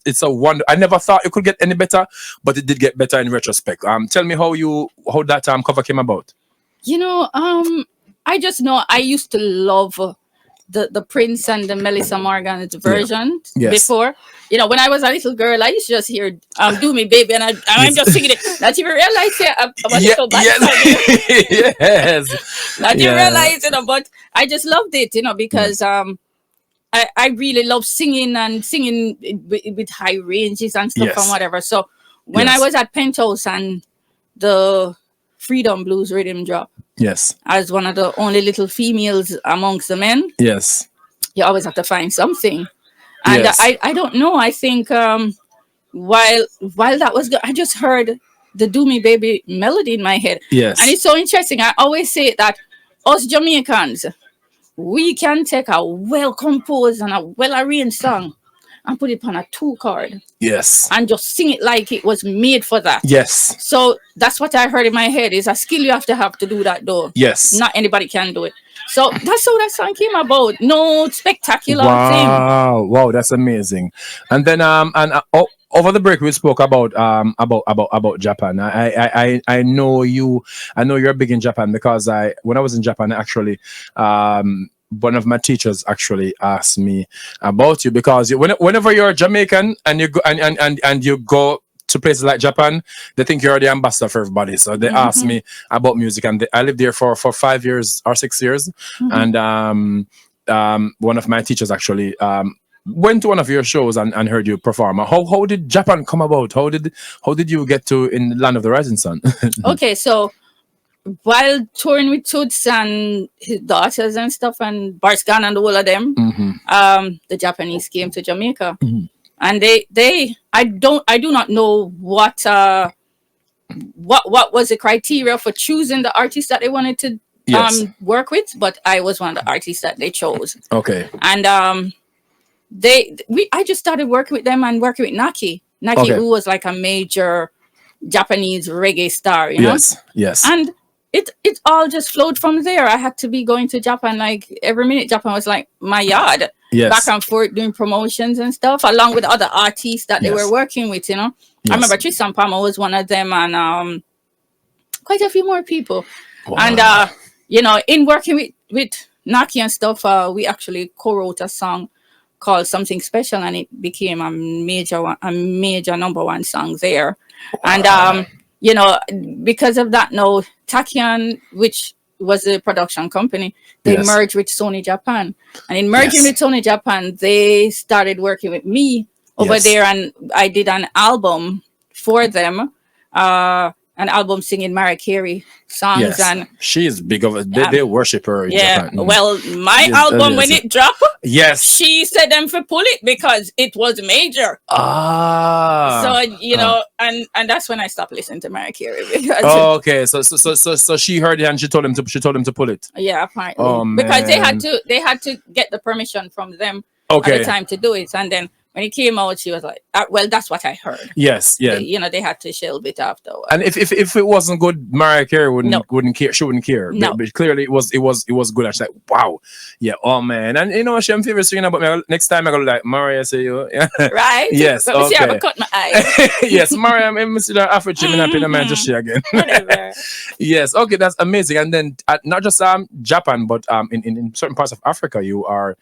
it's a wonder. I never thought it could get any better, but it did get better in retrospect. Tell me how that cover came about. You know, I just know I used to love the Prince and the Melissa Morgan version before. You know, when I was a little girl, I used to just hear "Do Me Baby," and I'm just singing it. Not even realize I was so bad. Yes. Not even realize, you know, but I just loved it, you know, because I really love singing with high ranges and stuff and whatever. So when I was at Penthouse and the Freedom Blues Rhythm Drop. Yes. As one of the only little females amongst the men. Yes. You always have to find something. And Yes. I don't know. I think while that was good, I just heard the Do Me Baby melody in my head. Yes. And it's so interesting. I always say that us Jamaicans, we can take a well-composed and a well-arranged song and put it on a 2-chord. Yes. And just sing it like it was made for that. Yes. So that's what I heard in my head. Is a skill you have to do that though. Yes. Not anybody can do it. So that's how that song came about. No spectacular thing. Wow, that's amazing. And then over the break we spoke about Japan. I know you're big in Japan because when I was in Japan actually one of my teachers actually asked me about you because whenever you're Jamaican and you go and you go to places like Japan, they think you're the ambassador for everybody. So they asked me about music, and I lived there for 5 years or 6 years. And one of my teachers actually went to one of your shows and heard you perform. How did Japan come about? How did you get to in the land of the rising sun? Okay, so while touring with Toots and his daughters and stuff, and Barskan and all of them, the Japanese came to Jamaica. And I do not know what was the criteria for choosing the artist that they wanted to work with, but I was one of the artists that they chose. Okay. And I just started working with them and working with Naki, who was like a major Japanese reggae star, you know? Yes. And it all just flowed from there. I had to be going to Japan like every minute. Japan was like my yard. Yes. Back and forth doing promotions and stuff, along with other artists that they were working with, you know. I remember Tristan Palmer was one of them, and quite a few more people. Wow. And you know, in working with Naki and stuff, we actually co-wrote a song called Something Special, and it became a major #1 song there. Wow. And you know, because of that, now Takian, which was a production company, they merged with Sony Japan, and in merging with Sony Japan, they started working with me over there, and I did an album for them, an album singing Mariah Carey songs, and she is big of they worship her in Japan. Well, my album when it dropped, she said them for pull it because it was major. So you know, and that's when I stopped listening to Mariah Carey. Because so she heard it and she told him to pull it. Yeah, apparently, because they had to get the permission from them at the time to do it, and then when it came out, she was like, well, that's what I heard. Yes, yeah. You know, they had to shelve it after. And if it wasn't good, Mariah Carey wouldn't care. She wouldn't care. No. But clearly it was good. And she's like, wow. Yeah, oh man. And you know, I'm favorite singing about me. Next time I go like, Mariah, say you. Right? Yes. But okay. See, I cut my eye. Yes, Mariah, I'm see that Afro Jim and I'm in man to share again. Whatever. Yes, okay, that's amazing. And then not just Japan, but in certain parts of Africa, you're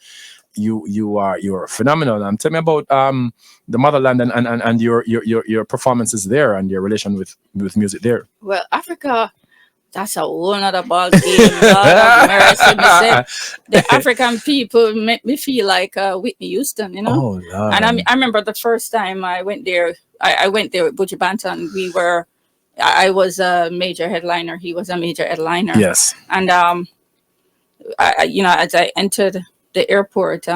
phenomenal. Tell me about the motherland and your performances there and your relation with music there. Well, Africa, that's a whole other ball game. The African people make me feel like Whitney Houston, you know. Oh, and I remember the first time I went there. I went there with Buju Banton. I was a major headliner. He was a major headliner. Yes. And you know, as I entered the airport,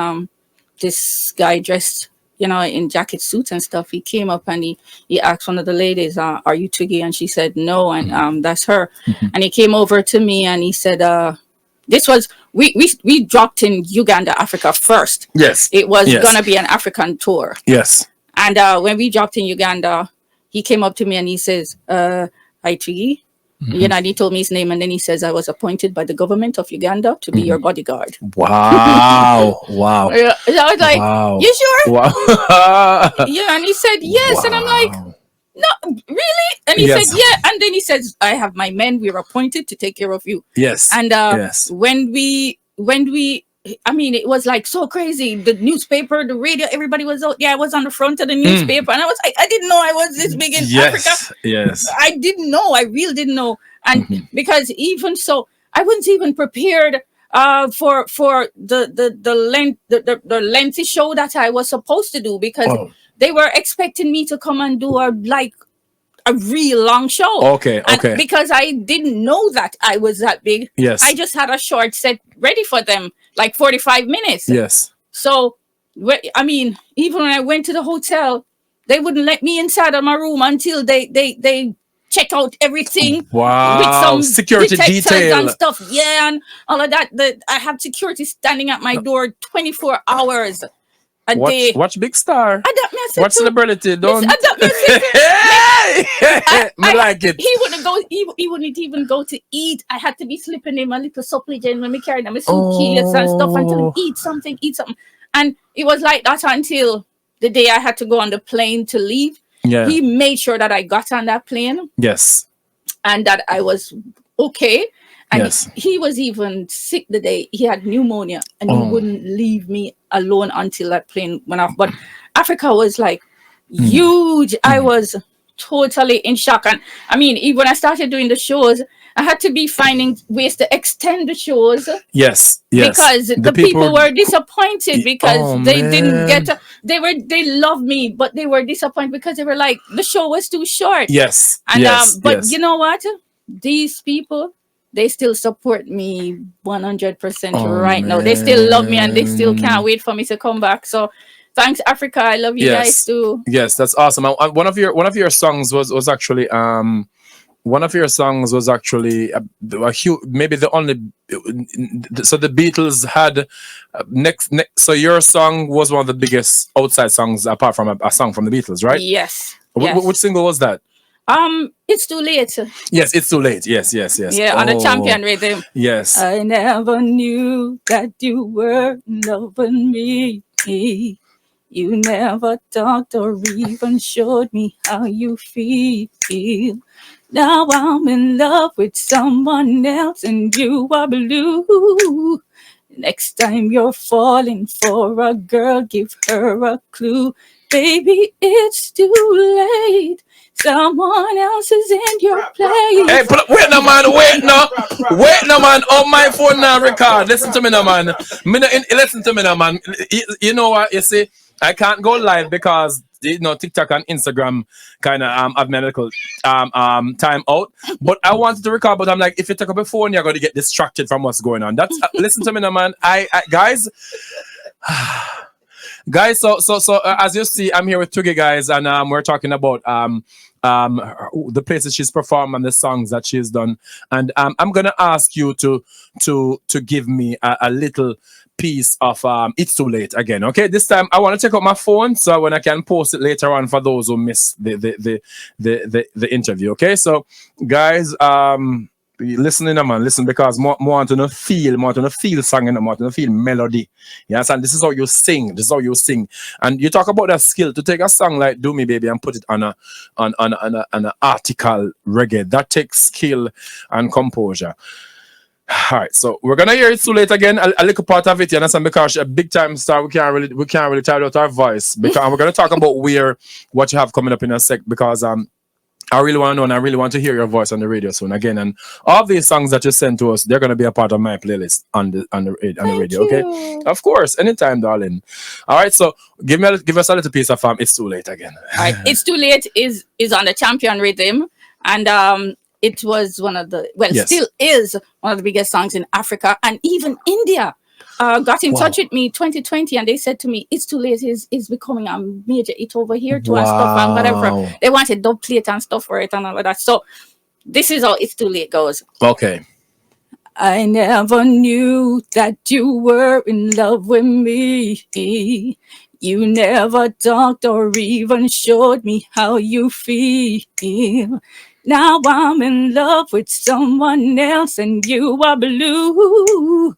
this guy dressed, you know, in jacket suits and stuff, he came up and he asked one of the ladies, are you Twiggy? And she said no, and that's her. And he came over to me and he said, this was we dropped in Uganda, Africa first. Yes, it was gonna be an African tour. Yes. And when we dropped in Uganda, he came up to me and he says, hi Twiggy. You know, and he told me his name, and then he says, I was appointed by the government of Uganda to be your bodyguard. Wow. Wow. So I was like, you sure? Wow. Yeah, and he said, yes. And I'm like, no, really? And he said, yeah. And then he says, I have my men, we're appointed to take care of you. Yes. And when we I mean, it was like so crazy. The newspaper, the radio, everybody was out. Yeah, I was on the front of the newspaper. And I was like, I didn't know I was this big in Africa. Yes. I didn't know. I really didn't know. And because even so, I wasn't even prepared for the lengthy show that I was supposed to do, because they were expecting me to come and do a a real long show. Okay, And okay. because I didn't know that I was that big, Yes. I just had a short set ready for them, like 45 minutes. Yes. So, I mean, even when I went to the hotel, they wouldn't let me inside of my room until they check out everything Wow. with some Security detectors detail. and stuff. Yeah, and all of that. I have security standing at my door 24 hours a day. Watch Big Star. Adapt me, I said Watch to- Celebrity. Don't. Adapt me, I said to- Hey! I like it. He wouldn't go. He wouldn't even go to eat. I had to be slipping him a little supplement when we carried him a suitcase and stuff and tell him eat something. And it was like that until the day I had to go on the plane to leave. Yeah. He made sure that I got on that plane Yes. and that I was okay. And Yes. he was even sick the day he had pneumonia, and he wouldn't leave me alone until that plane went off. But Africa was like huge. I was totally in shock. And I mean, even when I started doing the shows, I had to be finding ways to extend the shows. Yes. Yes. Because the people were disappointed because they didn't get they loved me, but they were disappointed because they were like, the show was too short. Yes. And yes. but yes. you know what? These people, they still support me 100% right now. They still love me and they still can't wait for me to come back. So thanks, Africa. I love you guys too. Yes, that's awesome. One of your songs was actually a huge, maybe the only. So the Beatles had next. So your song was one of the biggest outside songs apart from a song from the Beatles, right? Yes. Which single was that? It's too late. Yes, it's too late. Yes. Yeah, on the champion rhythm. Yes. I never knew that you were in love with me. You never talked or even showed me how you feel. Now I'm in love with someone else and you are blue. Next time you're falling for a girl, give her a clue. Baby, it's too late. Someone else is in your place. Hey, wait no man, wait no man. On my phone now, record. Listen to me no man. Listen to me no man. You know what? You see, I can't go live because TikTok and Instagram kind of have me a little time out. But I wanted to record, but I'm like, if you take up a phone, you're going to get distracted from what's going on. That's listen to me now, man. I guys. Guys, so as you see, I'm here with Twiggy, guys, and we're talking about the places she's performed and the songs that she's done, and I'm gonna ask you to give me a little piece of It's Too Late again. Okay, this time I want to check out my phone so when I can post it later on for those who missed the interview. Okay, so guys, listen in, man. Listen, because more want to feel song and more to feel melody. Yes, and this is how you sing. And you talk about that skill to take a song like "Do Me Baby" and put it on an article reggae. That takes skill and composure. All right, so we're gonna hear It's Too Late again. A little part of it, you understand? Because a big time star, we can't really tell out our voice. Because we're gonna talk about what you have coming up in a sec. Because I really want to know and I really want to hear your voice on the radio soon again. And all these songs that you send to us, they're going to be a part of my playlist on the radio. Okay, of course, anytime, darling. All right, so give us a little piece of It's Too Late again. All right, It's Too Late is on the champion rhythm, and it was one of the still is one of the biggest songs in Africa and even India. Got in touch with me 2020 and they said to me, It's Too Late is becoming a major hit over here too and stuff and whatever. They wanted dub plate and stuff for it and all of that. So this is how It's Too Late goes. Okay. I never knew that you were in love with me. You never talked or even showed me how you feel. Now I'm in love with someone else and you are blue.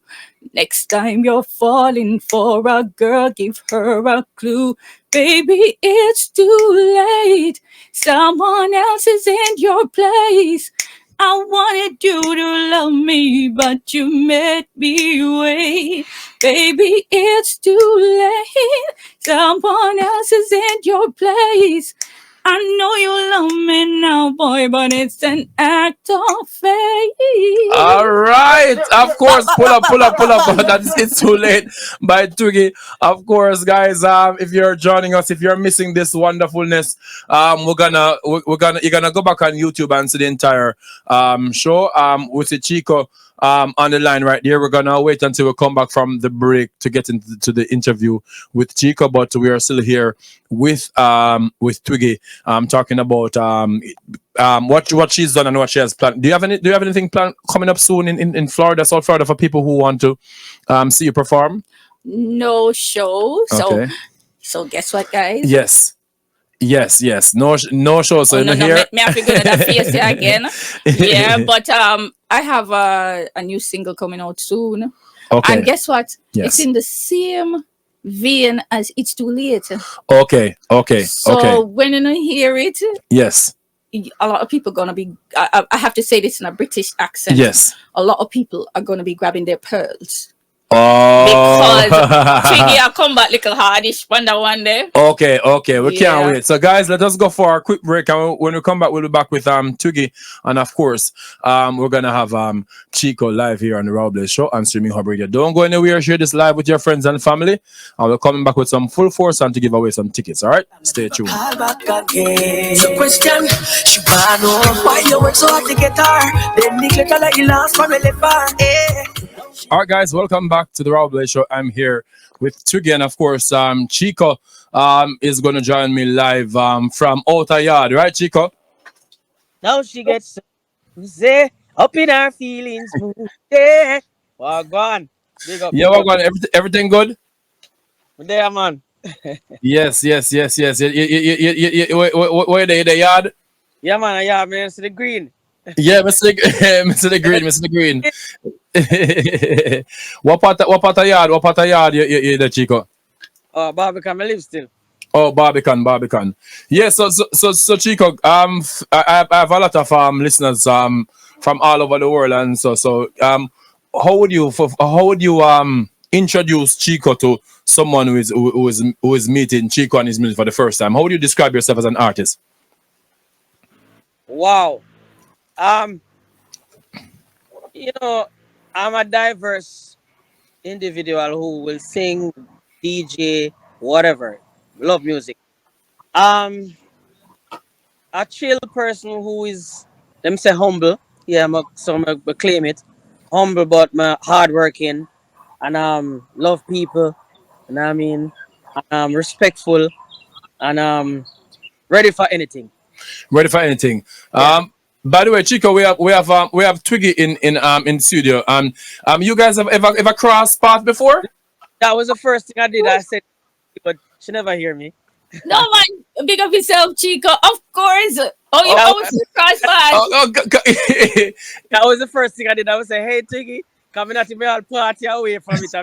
Next time you're falling for a girl, give her a clue. Baby, it's too late. Someone else is in your place. I wanted you to love me, but you made me wait. Baby, it's too late. Someone else is in your place. I know you love me now, boy, but it's an act of faith. All right, of course, pull up. That's it's too late by Twiggy. Of course, guys. If you're joining us, if you're missing this wonderfulness, we're gonna you're gonna go back on YouTube and see the entire show. With the Chico on the line right there. We're gonna wait until we come back from the break to get into the interview with Chico, but we are still here with Twiggy talking about what she's done and what she has planned. Do you have anything planned coming up soon in Florida, South Florida, for people who want to see you perform? No show. Okay. So guess what, guys? Yes. No show. So no, here. Me have to go to that face again. Yeah, but I have a new single coming out soon. Okay. And guess what? Yes. It's in the same vein as It's Too Late. Okay. So when you hear it, Yes. a lot of people gonna be. I have to say this in a British accent. Yes. A lot of people are gonna be grabbing their pearls. Oh. Because Twiggy, I come back little hardish one day. Okay. We can't wait. So, guys, let us go for a quick break. And when we come back, we'll be back with Twiggy, and of course, we're gonna have Chico live here on the Raw Blaze Show on Streaming Hub Radio. Don't go anywhere. Share this live with your friends and family. And we're coming back with some full force and to give away some tickets. All right, stay tuned. So question, she wanna know why you work so hard to get her. Then neglect like you lost from the All right, guys, welcome back to the Raw Blaze Show. I'm here with Twiggy, and of course, Chico is going to join me live from Outer Yard, right, Chico? Now she gets say up in her feelings. Yeah, well, go on. Big up. Yeah, well, go on. Everything good? There, man. Yes. Where are they? The yard? Yeah, man. Yeah, man. See the green. Yeah, Mr. the Green. What part of yard you the Chico? Oh, Barbican, I live still. Oh, Barbican. Yeah, so Chico, I have a lot of listeners from all over the world, and so how would you introduce Chico to someone who is meeting Chico and his music for the first time? How would you describe yourself as an artist? Wow. You know, I'm a diverse individual who will sing, DJ, whatever. Love music. A chill person who is, let me say, humble. Yeah, I claim it. Humble, but hardworking, and love people, and I mean, respectful, and ready for anything. Yeah. By the way, Chico, we have Twiggy in studio. You guys have ever crossed paths before? That was the first thing I did. I said, but she never hear me. No, man, big up yourself, Chico. Of course. Oh, you always cross paths. That was the first thing I did. I would say, hey, Twiggy, coming at me, I'll party away from it.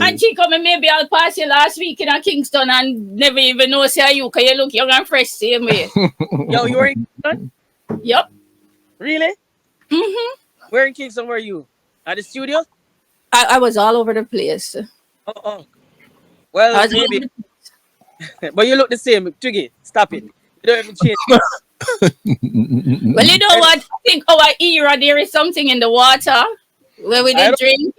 And Chico, maybe I'll pass you last week in Kingston and never even know say you, because you look young and fresh same way. Yo, you were in Kingston? Yep. Really? Mm-hmm. Where in Kingston were you? At the studio? I was all over the place. Oh. Well, maybe. But you look the same, Twiggy. Stop it. You don't even change. Well, you know what? I think our era, there is something in the water where we did drink.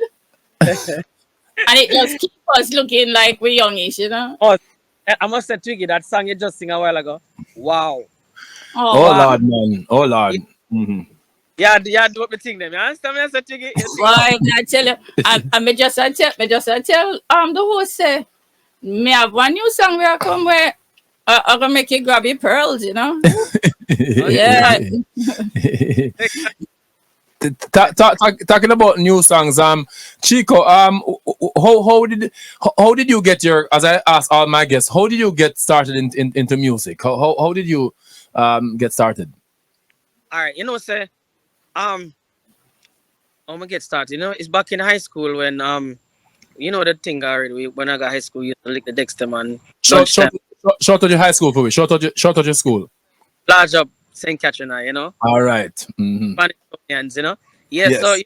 And it just keeps us looking like we're youngish, you know? Oh, I must say, Twiggy, that song you just sing a while ago. Wow. Oh wow. Lord, man. Oh, Lord. Mm-hmm. Yeah, do what me think them. You understand me? I said, Twiggy. Why, I tell you, I just tell the host say, me have one new song where I come where I'm gonna make you grab your pearls, you know? Yeah. Talking about new songs, Chico, how did you get your, as I asked all my guests, how did you get started into music? How did you get started? All right, you know, say, I'm gonna get started. You know, it's back in high school when you know the thing already. When I got high school, you lick the Dexter man. Shout out your high school for me. Shout out your school. Large up St. Catherine, you know. All right. Mm-hmm. You know. Yeah, yes. So you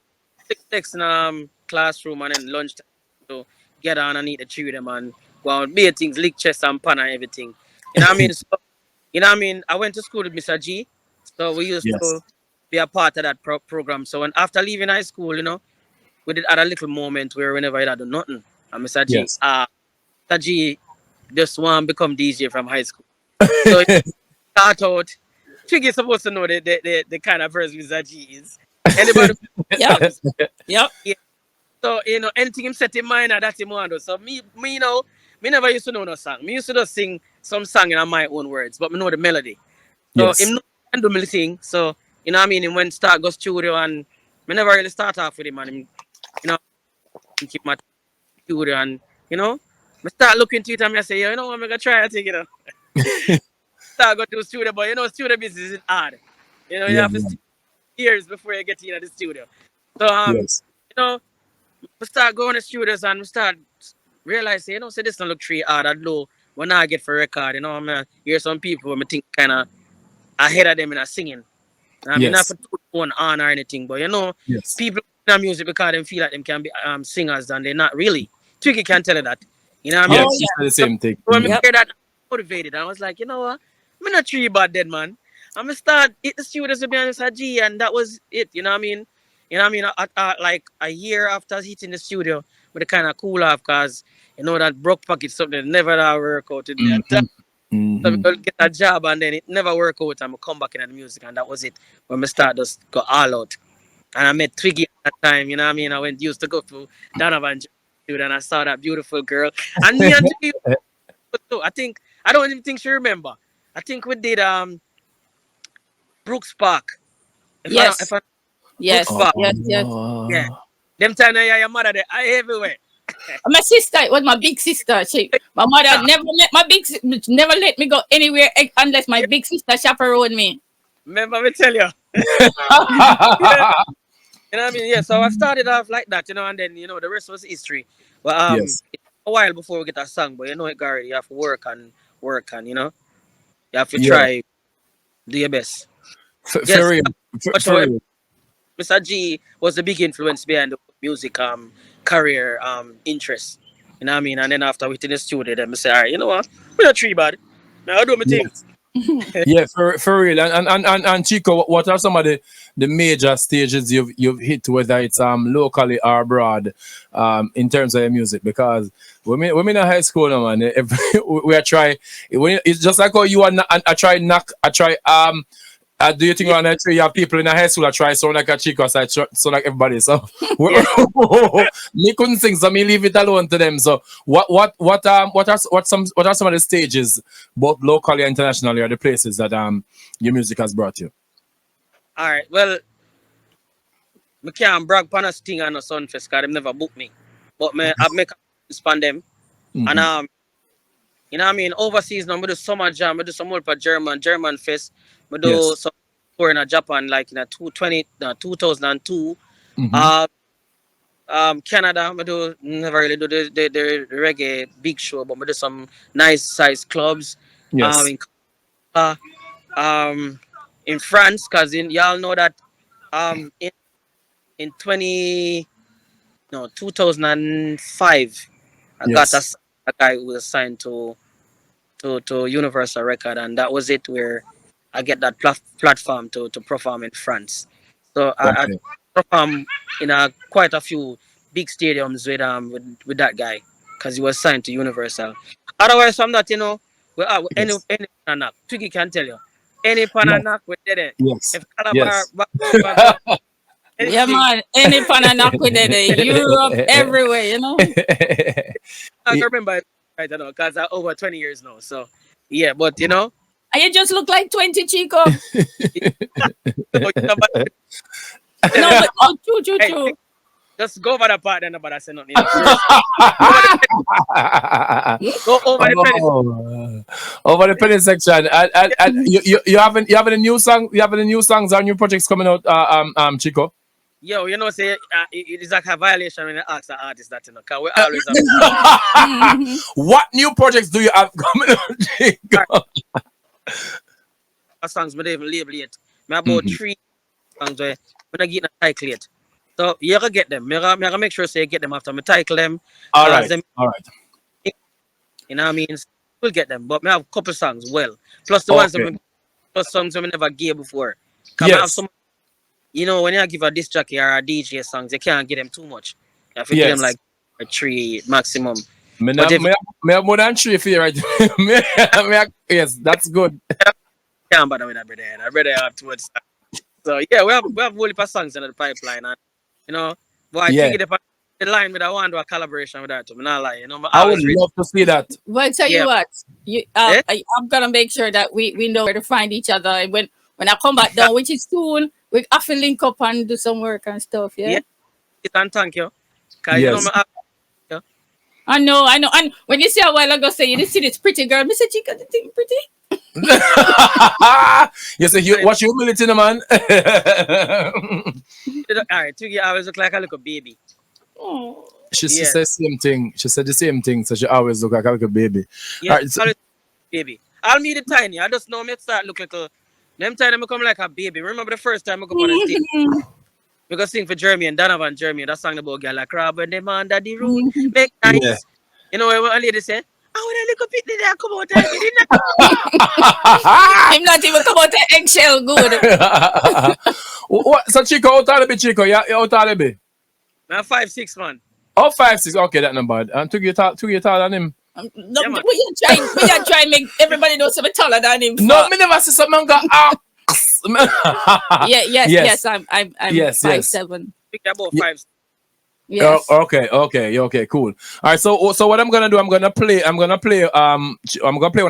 take text in classroom and then lunchtime to get on and eat the three of them and go out, be things, lick chest and pan and everything. You know what I mean? So, you know what I mean, I went to school with Mr. G, so we used to be a part of that program. So when after leaving high school, you know, we did had a little moment where whenever I had done nothing, and Mr. G, Mr. G just want to become DJ from high school. So it start out. Twiggy supposed to know the kind of person Mr. G is. Anybody? Yep. Yeah. So you know, anything him set in mind, that's him want to do. So me, you know, me never used to know no song. Me used to just sing some song in my own words, but me know the melody. So him know can do me thing. So you know what I mean. Him went start go studio and me never really start off with him and him, you know, keep my studio and you know, me start looking to it and I say, yo, you know what, I'm gonna try a thing, you know. Start go to the studio, but you know, studio business is hard. You know, you have to stay years before you get into the studio. So you know, we start going to studios and we start realizing, you know, say this don't look tree hard at low when I get for record, you know, I mean, hear some people when I think kind of ahead of them in a singing. I mean, not for one on or anything, but you know, people in music because they feel like them can be singers and they're not really. Twiggy can tell you that. You know what I mean? Yes, the same thing. When I hear that, I'm motivated. I was like, you know what? I'm not tree bad dead, man. I'm going to start hit the studios with Mr. G and that was it, you know what I mean? You know what I mean? Like a year after hitting the studio, with it kind of cool off because you know that broke pocket something that never work out in there. So we get a job and then it never work out and I come back into the music and that was it. When we start just go all out. And I met Twiggy at that time, you know what I mean? I used to go to Donovan and I saw that beautiful girl. And me and Twiggy, I don't even think she remember. I think we did Brooks Park. Yes. Yes. Yeah. Them time your mother there, I everywhere. My sister, it was my big sister. My mother never let me go anywhere unless my big sister chaperoned me. Remember me tell you. You know what I mean? Yeah. So I started off like that, you know, and then you know the rest was history. But it's a while before we get a song, but you know it, Gary, you have to work and you know, you have to try, do your best. For real. Mr. G was a big influence behind the music career interest. You know what I mean? And then after we did the studio, then I say, all right, you know what? We're not tree bad. Now I do my thing. Yeah, for real. And Chico, what are some of the major stages you've hit, whether it's locally or abroad, in terms of your music? Because when we in high school now, man, we are try. It's just like how you are. I try. Do you think on you have people in the high school that try sound like a Chico, so sound like everybody? So me couldn't sing, so me leave it alone to them. So what are some of the stages, both locally and internationally, or the places that your music has brought you? All right, well, I can't brag on a thing on a Sunfest because they never booked me, but I make a span them, and you know what I mean. Overseas now, I do summer jam, I do some more for German fest. I do some tour in Japan, like in 2002. Canada, I do never really do the reggae big show, but I do some nice size clubs. In France, cause y'all know that in 2005, I got a guy who was signed to Universal Record, and that was it where I get that platform to perform in France. So I perform in quite a few big stadiums with that guy because he was signed to Universal. Otherwise, from that, you know, any knock, Twiggy can tell you, any knock we did it. If yeah, man, any knock we did it. Europe, everywhere, you know. I remember, I don't know, because I'm over 20 years now. So yeah, but you know. And you just look like 20, Chico. No, but true. Just go over the part and nobody say nothing. Go over the penny. Over the penny section. And you have any new song? You have any new songs or new projects coming out, Chico? Yo, you know, say it is like a violation when you ask the artist that, you know, because we always have. What new projects do you have coming out, Chico? Songs, but they even label it. I about 3 songs where I get a title yet. So you can get them. I make sure you get them after I title them. All right. You know what I mean? we'll get them. But I have a couple songs, well. Plus the ones that plus songs that we never gave before. Come have some, you know, when you give a disc jockey or a DJ songs, you can't get them too much. You have to give them like a 3 maximum. Me have more than 3 for you, right? Yes, that's good. Can't bother with that, brother. I brother have too much. So yeah, we have a whole heap of songs in the pipeline, and you know, but I think the line with I want to do a collaboration with that. I'm not lying, you know. I would love to see that. Well, tell you what, I'm gonna make sure that we know where to find each other, and when I come back down, which is soon, we have to link up and do some work and stuff. Yeah. And thank you. You know, I know. And when you say a while ago, say you didn't see this pretty girl, Mr. Chica, the thing pretty. You say, what's your humility, man? All right, Twiggy always look like a little baby. Oh. She said the same thing. She said the same thing. So she always look like a little baby. Yeah, right, so, baby. I'll meet the tiny. I just know me start look like a. Them time I come like a baby. Remember the first time I go on the stage? We go sing for Jeremy and Donovan Jeremy. That song about girl like crab when them under the room. Make nice. Yeah. You know what a lady said? I want a little bit there come out and I'm not even come out the eggshell good. What? So Chico, how tall be Chico? Yeah, how tall be? I'm 5'6", man. Oh, 5'6". Okay, that not bad. And took you taller than him. No, yeah, we try to make everybody know something taller than him. No, me never see someone go yes, I'm 5'7". Pick about 5'6". Yes. Oh, okay, cool. All right, so what I'm gonna do, I'm gonna play one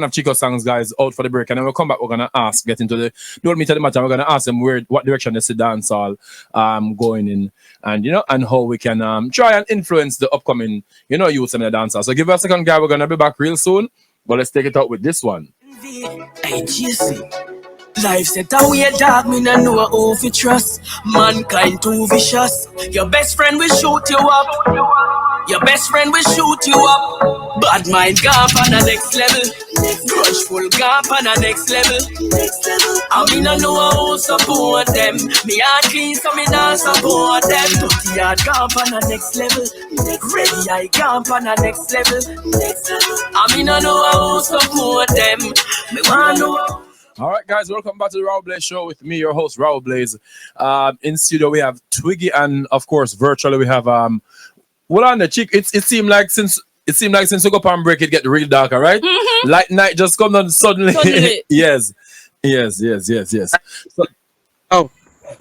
of Chico's songs, guys, out for the break, and then we'll come back. We're gonna get into the don't meet at the matter. We're gonna ask them what direction they see dancehall going in, and and how we can try and influence the upcoming youth in the dancehall. So give us a second, guys. We're gonna be back real soon, but let's take it out with this one. Hey, GC. Life set away, dog, me no know who fi trust. Mankind too vicious. Your best friend will shoot you up. Your best friend will shoot you up. Bad mind gone on the next level. Grudgeful gone on the next level. I me no know who support them. Me heart clean, so me not support them. Dirty heart gone on the next level. Ready eye gone on the next level. I me no know who support them. Me want know. All right, guys, welcome back to the Raul Blaze Show with me, your host, Raul Blaze. In studio, we have Twiggy, and of course, virtually, we have on the cheek. It seemed like since we go up and break, it get real darker, right? Mm-hmm. Light night just come on suddenly. yes. So,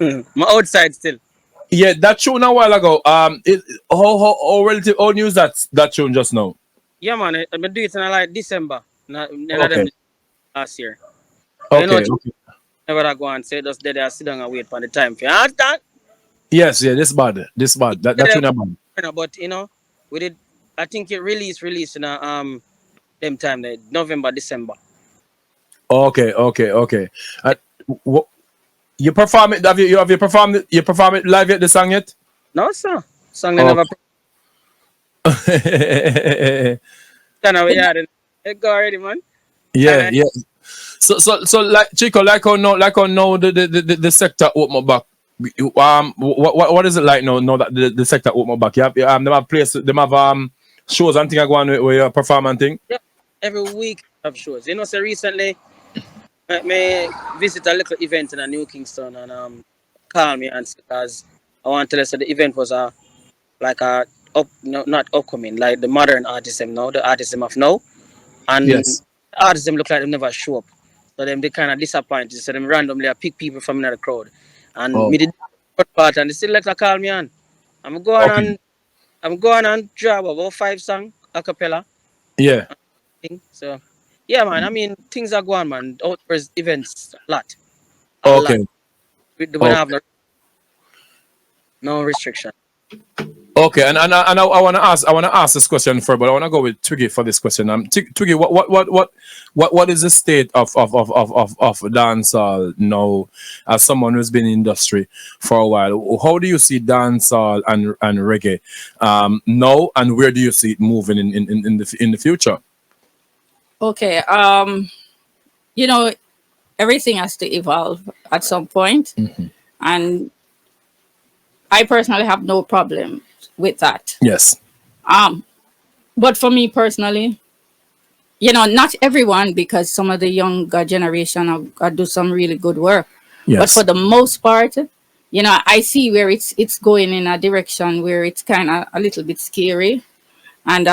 my outside still. Yeah, that tune a while ago. How relative old news that tune just now? Yeah, man, I've been doing it in like December. Last year. Okay. Never I go and say just there I sit down and wait for the time. You understand? Yes, this bad. That tune bad. But we did. I think it released in them time November, December. Okay. You perform it? Have you performed it? You perform it live yet? The song yet? No, sir. Song they never. It go already, man. Yeah. So like Chico, like how now the sector open back. What is it like now that the sector open back? You have them have place, them have shows and things going on where you perform and thing. Yeah, every week I have shows. So recently I may visit a little event in New Kingston and call me and because I want to tell us that the event was not upcoming, like the modern artism now, the artism of now. And yes. The artism look like they never show up. So they kind of disappointed. So them randomly pick people from another crowd. And me did part and they still like to call me on. I'm going and drop about 5 songs a cappella. Yeah. So yeah, man. I mean things are going, man. Outdoors events a lot. Okay. We don't have no restriction. Okay, and I want to ask this question first, but I want to go with Twiggy for this question. Twiggy, what is the state of dancehall now? As someone who's been in the industry for a while, how do you see dancehall and reggae now, and where do you see it moving in the future? Okay, everything has to evolve at some point, and I personally have no problem with that. Yes. But for me personally, you know, not everyone, because some of the younger generation are do some really good work. But Yes. for the most part, you know, I see where it's going in a direction where it's kind of a little bit scary. And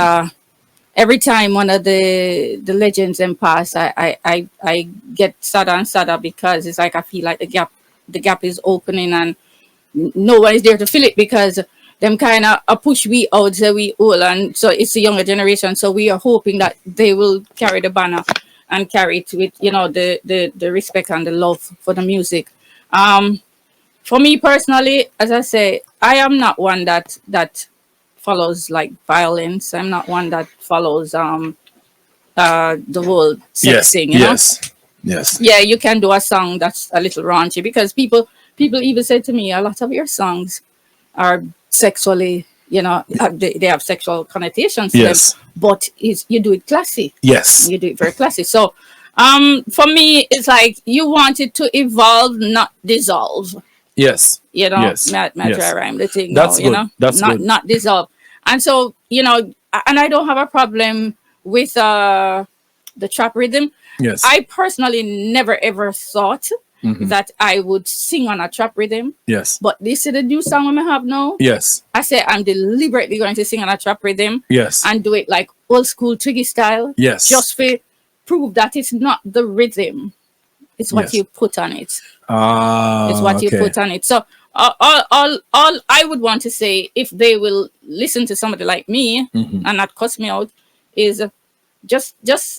every time one of the legends them pass, I get sadder and sadder, because it's like I feel like the gap is opening, and no one is there to fill it, because them kind of push we out, so we all, and so it's the younger generation. So we are hoping that they will carry the banner and carry it with, you know, the respect and the love for the music. For me personally, as I say, I am not one that follows like violence. I'm not one that follows the whole sex Yes. thing, you know. Yes. Yes. Yeah, you can do a song that's a little raunchy, because people even say to me, a lot of your songs are sexually, you know, they have sexual connotations to Yes. them, but you do it classy. Yes. You do it very classy. So for me, it's like you want it to evolve, not dissolve. Yes. You know, Yes. Matt Yes. rhyme the thing That's now, you good. know, That's not good. not dissolve. And so, you know, and I don't have a problem with the trap rhythm. Yes. I personally never ever thought Mhm. that I would sing on a trap rhythm. Yes. But this is the new song I have now. Yes. I say I'm deliberately going to sing on a trap rhythm Yes. and do it like old school Twiggy style. Yes. Just to prove that it's not the rhythm, it's what Yes. you put on it. Ah. It's what you Okay. put on it. So all I would want to say, if they will listen to somebody like me Mhm. and not cuss me out, is just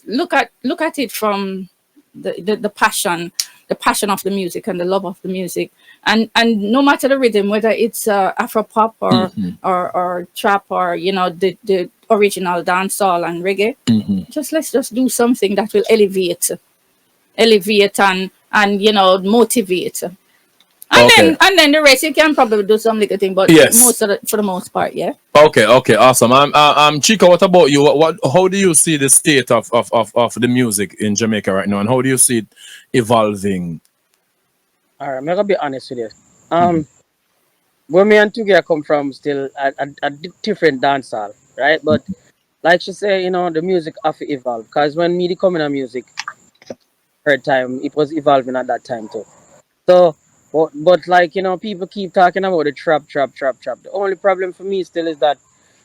look at it from the passion of the music and the love of the music, and no matter the rhythm, whether it's Afro pop or Mhm. or trap, or you know, the original dancehall and reggae. Mhm. Let's just do something that will elevate and you know, motivate. Okay. And then the rest you can probably do some little thing, but Yes. for the most part, yeah. Okay. Okay. Awesome. Chico, what about you? How do you see the state of the music in Jamaica right now, and how do you see it evolving? All right, I'm gonna be honest with you. Where me and Tugia come from, still a different dancehall, right? But like she said, you know, the music have to evolve. Cause when me come in a music, her time, it was evolving at that time too. So, but like, you know, people keep talking about the trap. The only problem for me still is that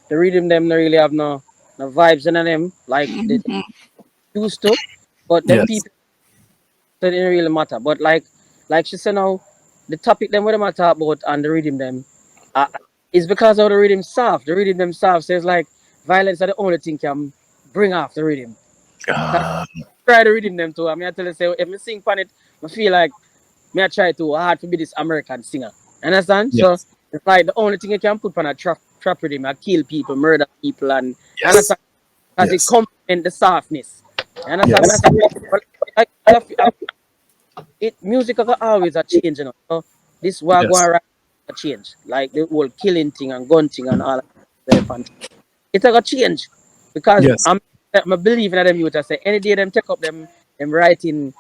the rhythm them don't really have no vibes in them like they Mhm. used to. But them Yes. people, it didn't really matter. But like she said now, the topic them what them talk about and the rhythm them, uh, is because of the rhythm soft. The rhythm them soft says like violence are the only thing can bring off the rhythm. Ah. Try the rhythm them too. I mean, I tell you, say if me sing on it, I feel like me I try too hard to be this American singer. Understand? So Yes. it's like the only thing you can put on a trap rhythm, I kill people, murder people, and Yes. understand? Because it Yes. complements the softness. You understand? Yes. But music are always a change, you know. So this war Yes. going right a change. Like the whole killing thing and gun thing and all that stuff. And it's a change. Because Yes. I'm believing that them youth I say any day them take up them writing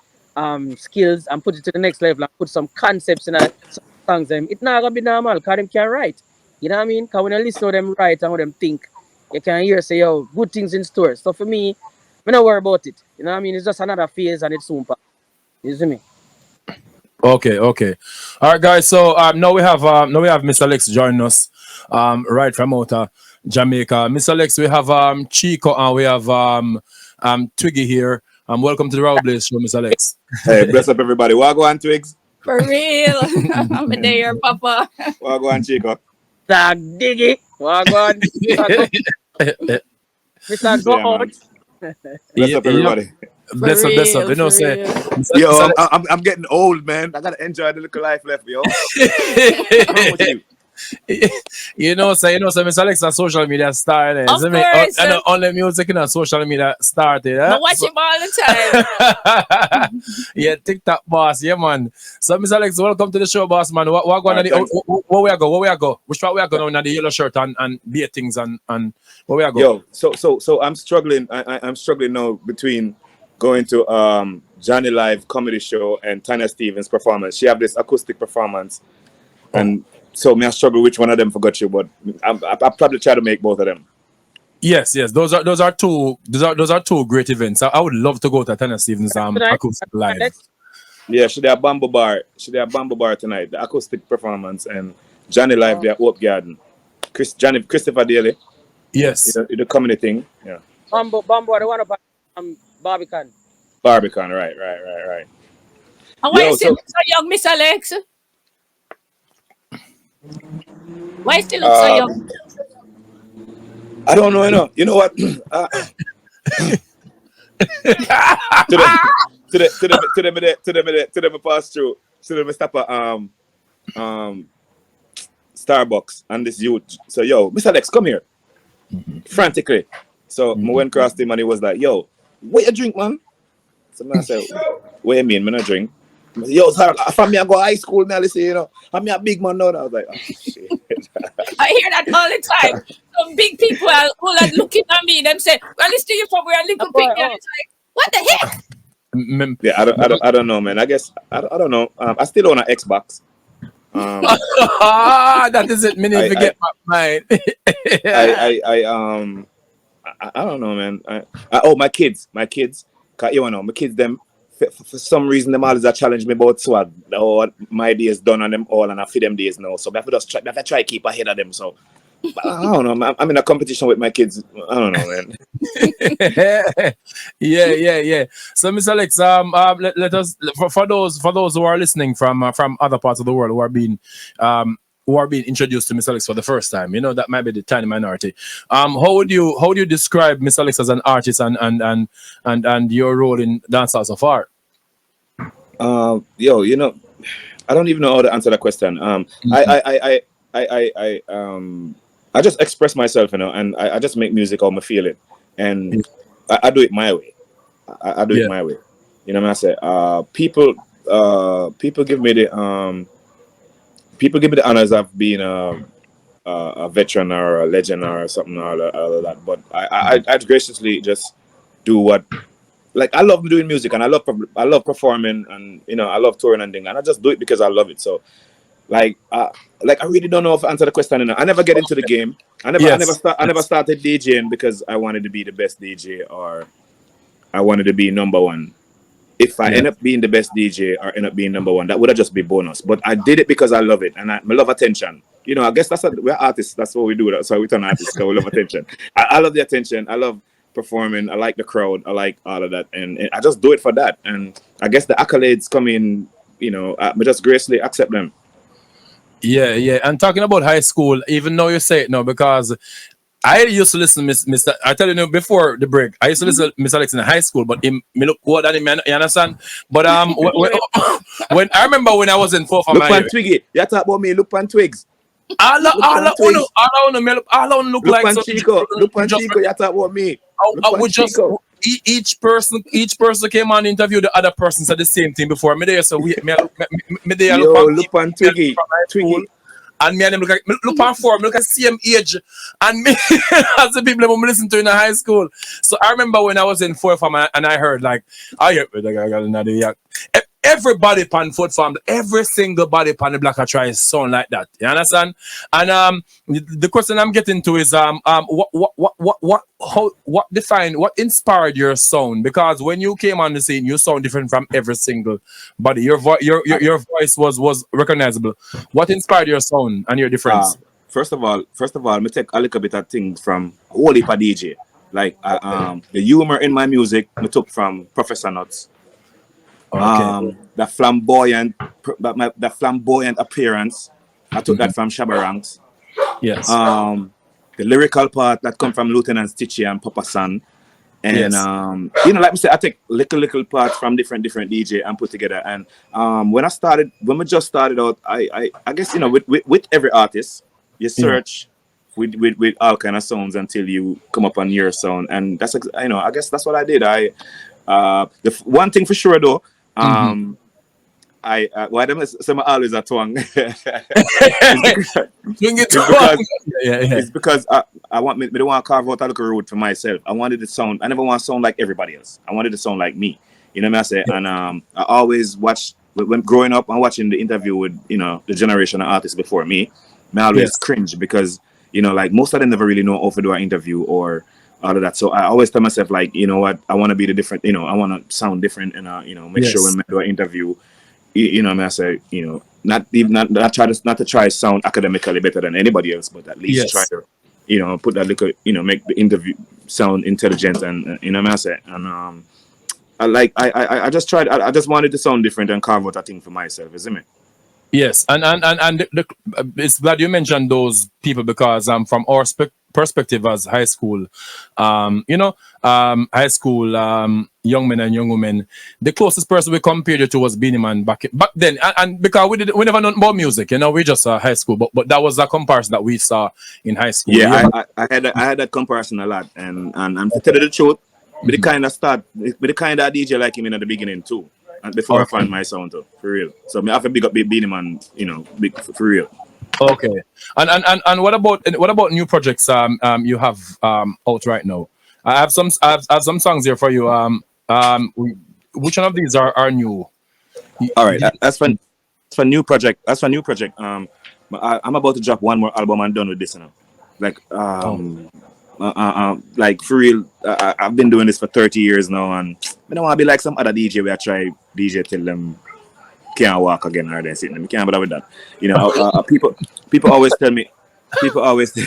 skills and put it to the next level and put some concepts in some songs them, it's not gonna be normal because them can write. You know what I mean? Because when you listen to them write and what them think, you can hear say, yo, good things in store. So for me, I don't worry about it. You know what I mean? It's just another phase and it's soon pass. You see me? Okay. Okay. All right, guys. So now we have Mr. Lex joining us right from out Jamaica. Mr. Lex, we have Chico and we have Twiggy here. Welcome to the Round Blaze Show, Mr. Lex. Hey, bless up everybody. Wagwan Twigs. For real. I'm there, Papa. Wagwan Chico. Tag diggy. Wagwan. Mr. Go Yeah, out. man. Bless up everybody. Bless up, bless up. real, You know, for say, real. Yo, I'm getting old, man. I gotta enjoy the little life left, yo. What's wrong with you? you know, Mr. Lex a social media star. Of I mean, course. and on the music and social media started. I watch him all the time. Yeah, TikTok boss, yeah, man. So, Mr. Lex, welcome to the show, boss, man. What going on? Alright, thanks. Where we are go? Which part we are going on? The yellow shirt and beer things and where we are go? Yo, so I'm struggling. I'm struggling now between going to Johnny Live comedy show and Tanya Stevens performance. She have this acoustic performance, and so me I struggle which one of them forgot you, but I probably try to make both of them. Yes, yes. Those are two great events. I would love to go to Tanner Stevens acoustic live. Yeah, should have Bamboo Bar. Should have Bamboo Bar tonight. The acoustic performance and Johnny Live there at Hope Garden. Christopher Daly. Yes. The comedy thing. Yeah. Bamboo, the one about Barbican. Barbican, right. And why you still look so young, Miss Alex? Why you still look so young? I don't know, You know what? To the pass through. To the stop at Starbucks and this youth. So yo, Mr. Alex, come here. Frantically. So I went across him and he was like, yo, what you drink, man? So I said, what you mean, man, I drink? Yo, sir, from me I go high school now, listen, I'm a big man now. I was like, oh shit. I hear that all the time. Some big people are looking at me, them say, well, listen to you from where a little big girl. It's like, what the heck? Yeah, I don't know, man. I guess I don't know. I still own an Xbox. That is it. Me never forget my mind. I don't know, man. My kids. Cause you know, my kids them for some reason them always challenge me about swag. My day is done on them all, and I feed them days now. So I have to try to keep ahead of them. So I don't know. I'm in a competition with my kids. I don't know, man. yeah. So, Mr. Alex, let us for those who are listening from other parts of the world who are being introduced to Mr. Alex for the first time. You know, that might be the tiny minority. How would you describe Mr. Alex as an artist and your role in dancehall so far? You know, I don't even know how to answer that question. I just express myself, you know, and I just make music how I feel it, and I do it my way. I do it my way. You know what I say? People give me the honors of being a veteran or a legend or something or all of that. But I graciously just do what, like, I love doing music and I love performing, and you know, I love touring and things, and I just do it because I love it. So I really don't know if I answer the question. You know? I never get into the game. I never started DJing because I wanted to be the best DJ or I wanted to be number one. If I end up being the best DJ or end up being number one, that would have just been bonus. But I did it because I love it and I love attention. You know, I guess we're artists. That's what we do. That's why we turn artists, because we love attention. I love the attention. I love performing. I like the crowd. I like all of that. And I just do it for that. And I guess the accolades come in, you know, I just gracefully accept them. Yeah. And talking about high school, even though you say it now, because I used to listen to Mr. I tell you before the break, I used to listen to Mr. Alex in high school, but me look older than him, you understand? But when I remember when I was in 4th look on Twiggy. You talk about me, look on Twigs. All I look like Chico. Look on Chico, you talk about me. I would just each person came on interview the other person said the same thing before me there. So me there look on Twiggy. And me and them look on form, look at same age, and me as the people who listen to in high school. So I remember when I was in 4th form and I heard like, everybody pan 4th form, every single body pan the Black I try sound like that. You understand? And the question I'm getting to is what inspired your sound? Because when you came on the scene, you sound different from every single body. Your voice was recognizable. What inspired your sound and your difference? First of all, me take a little bit of things from whole heap of DJ. Like the humor in my music, me took from Professor Nuts. Okay. The flamboyant appearance, I took that from Shabba Ranks. Yes. The lyrical part that come from Lieutenant Stitchy and Papa San, and yes. You know, like I say, I take little parts from different DJ and put together. And when we just started out, I guess, you know, with every artist, you search with all kind of sounds until you come up on your sound, and that's, you know, I guess that's what I did. The one thing for sure though. Why them some always a twang? It's because I don't want to carve out a little road for myself. I wanted to sound. I never want to sound like everybody else. I wanted to sound like me. You know what I say? And I always watch when growing up and watching the interview with, you know, the generation of artists before me. I always cringe because you know, like most of them never really know how to do an interview or all of that. So I always tell myself, like, you know what, I want to be the different, you know, I want to sound different and you know, make sure when I do an interview, you know, I say, you know, not to try to sound academically better than anybody else, but at least try to, you know, put that little, you know, make the interview sound intelligent and you know what I say. And I just tried. I just wanted to sound different and carve out a thing for myself, isn't it? Yes, and it's glad you mentioned those people because from our perspective as high school, you know, high school young men and young women, the closest person we compared it to was Beenie Man back then, and because we never know about music, you know, we just high school, but that was a comparison that we saw in high school. Yeah, I had that comparison a lot, and to tell you the truth, with the kind of DJ like him in the beginning too. And before I find my sound too, for real. So I have to big up Beenie Man, you know, big for real. Okay. And what about new projects you have out right now? I have some songs here for you. Which one of these are new? All right, that's for new project. I'm about to drop one more album and done with this now. Like like for real, I've been doing this for 30 years now, and I don't want to be like some other DJ where I try DJ till them can't walk again or they sitting them. You can't bother with that. You know, people always tell me, people always tell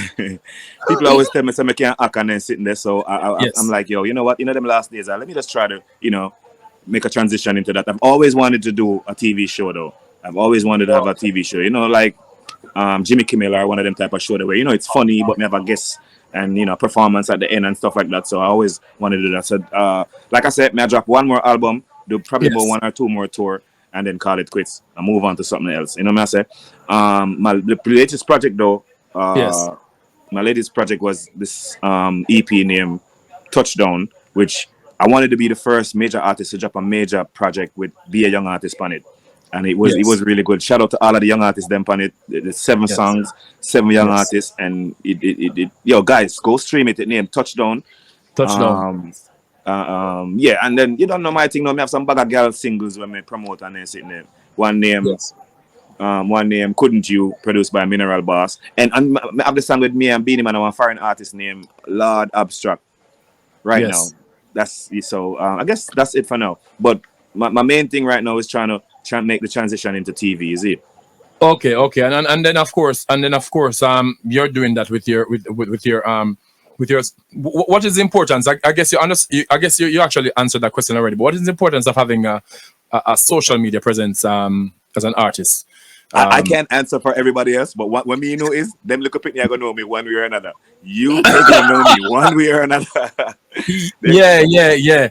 me, so I can't act and then sitting there. So I'm like, yo, you know what? You know, them last days, let me just try to, you know, make a transition into that. I've always wanted to do a TV show though. I've always wanted to have a TV show. You know, like Jimmy Kimmel or one of them type of show where, you know, it's funny but never guess. And, you know, performance at the end and stuff like that. So I always wanted to do that. So, like I said, may I drop one more album, do probably about one or two more tour, and then call it quits and move on to something else. You know what I say? The latest project, though, my latest project was this EP named Touchdown, which I wanted to be the first major artist to drop a major project with Be a Young Artist on it. And it was really good. Shout out to all of the young artists them on it. There's 7 songs, 7 young artists, and it yo guys, go stream it. It named Touchdown. Yeah, and then you don't know my thing. No, me have some bag of girl singles when me promote and then sitting there. One name Couldn't You, produced by Mineral Boss, and I have the song with me and Beenie Man and one foreign artist named Lord Abstract. Right now, that's so. I guess that's it for now. But my main thing right now is trying to make the transition into TV, is it? Okay, and then of course, you're doing that with your what is the importance? I guess you actually answered that question already. But what is the importance of having a social media presence as an artist? I can't answer for everybody else, but what me know is them look up at me, are gonna know me one way or another. You gonna know me one way or another. Yeah.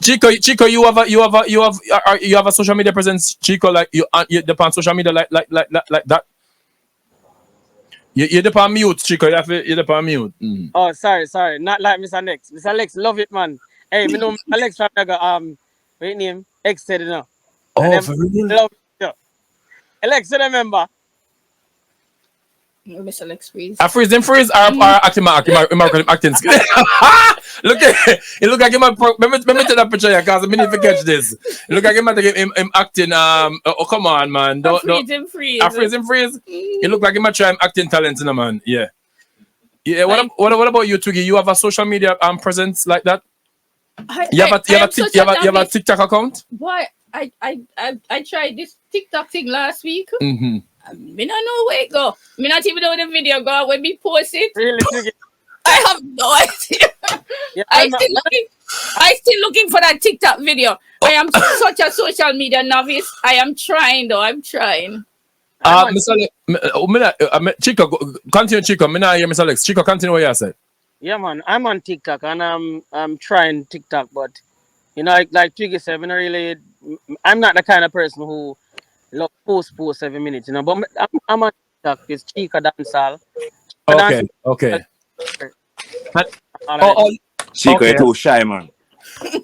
Chico, you have a social media presence, Chico, like you depend on social media like that. You depend mute, Chico. You depend mute. Oh, sorry, not like Mr. Lex. Mr. Lex, love it, man. Hey, me know Alex from wait name X said it now. Oh, for real? Love it. Alex, remember? Mr. Alex freeze. I freeze or acting acting. Look at it. Look like him. Let me take that picture here, cause I need to catch this. It look like him acting. Oh come on, man. Don't freeze. I freeze him freeze. It look like him trying acting talent, you know, man. Yeah. What about you, Twiggy? You have a social media presence like that? You have a TikTok account? What? I tried this TikTok thing last week. Mm-hmm. Me not know where it go. Me not even know the video go when me post it. Really? I have no idea. Yeah, I still looking for that TikTok video. I am such a social media novice. I am trying though. I'm trying. Chico, continue, Chico. Me not hear Mr. Alex. Chico, continue what you said. Yeah, man. I'm on TikTok and I'm trying TikTok, but you know, like Twiggy said, I'm not the kind of person who love post every minute, you know. But I'm on TikTok. It's Chica Dancehall. Okay. Chico, you're too shy, man.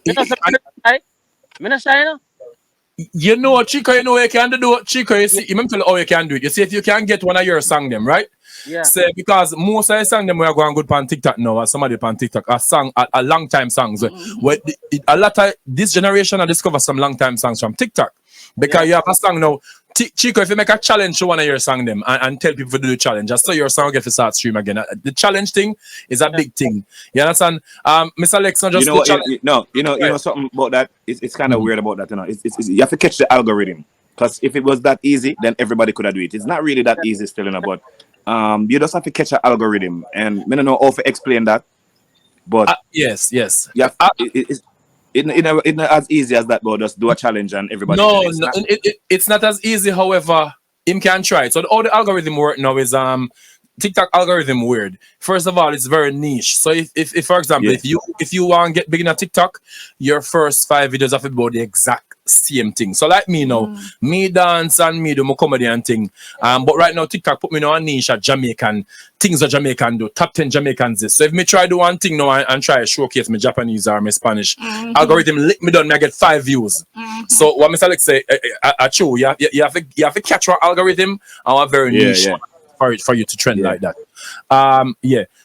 You know, I'm not shy, you know? You know, Chico, you know what you can do. Chico, you see, you tell you how you can do it. You see, if you can get one of your song them, right? Yeah. Say, because most of the song them we are going good on TikTok now, or somebody on TikTok, a long time songs. Where a lot of this generation I discover some long time songs from TikTok. Because you have a song now Chico, if you make a challenge to one of your song them and tell people to do the challenge, just so your song get to start stream again. The challenge thing is a big thing. You understand? Mr. Lex, not just You know, the challenge. you know something about that. It's kind of weird about that. You know, you have to catch the algorithm. Because if it was that easy, then everybody could have do it. It's not really that easy still, you know, but you just have to catch an algorithm. And I don't know how to explain that. But yes. Yeah, it's not as easy as that, but just do a challenge and everybody. No, it's not as easy. However, him can try it. So all the algorithm work now is TikTok algorithm weird. First of all, it's very niche. So if for example, if you want to get big in a TikTok, your first 5 videos have to be about the exact same thing. So like me now, me dance and me do my comedy and thing. But right now TikTok put me on a niche at Jamaican things that Jamaican do, top 10 Jamaicans this. So if me try do one thing now and try to showcase my Japanese or my Spanish, algorithm lick me done, me I get 5 views. So what Mr. Alex say, true, you have to catch one algorithm and a very niche one for you to trend like that.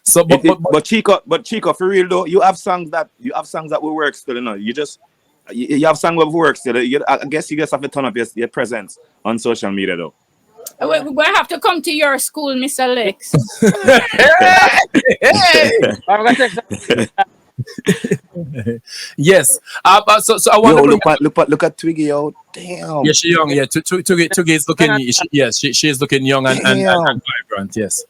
So but Chico, for real though, you have songs that will work still, you know. You have songs that will work still. I guess you just have to turn up your presence on social media though. We have to come to your school, Mr. Lex. Yes. So I want to look at Twiggy, yo. Damn. Yeah, she's young. Yeah, Twiggy is looking. She is looking young and vibrant. Yes.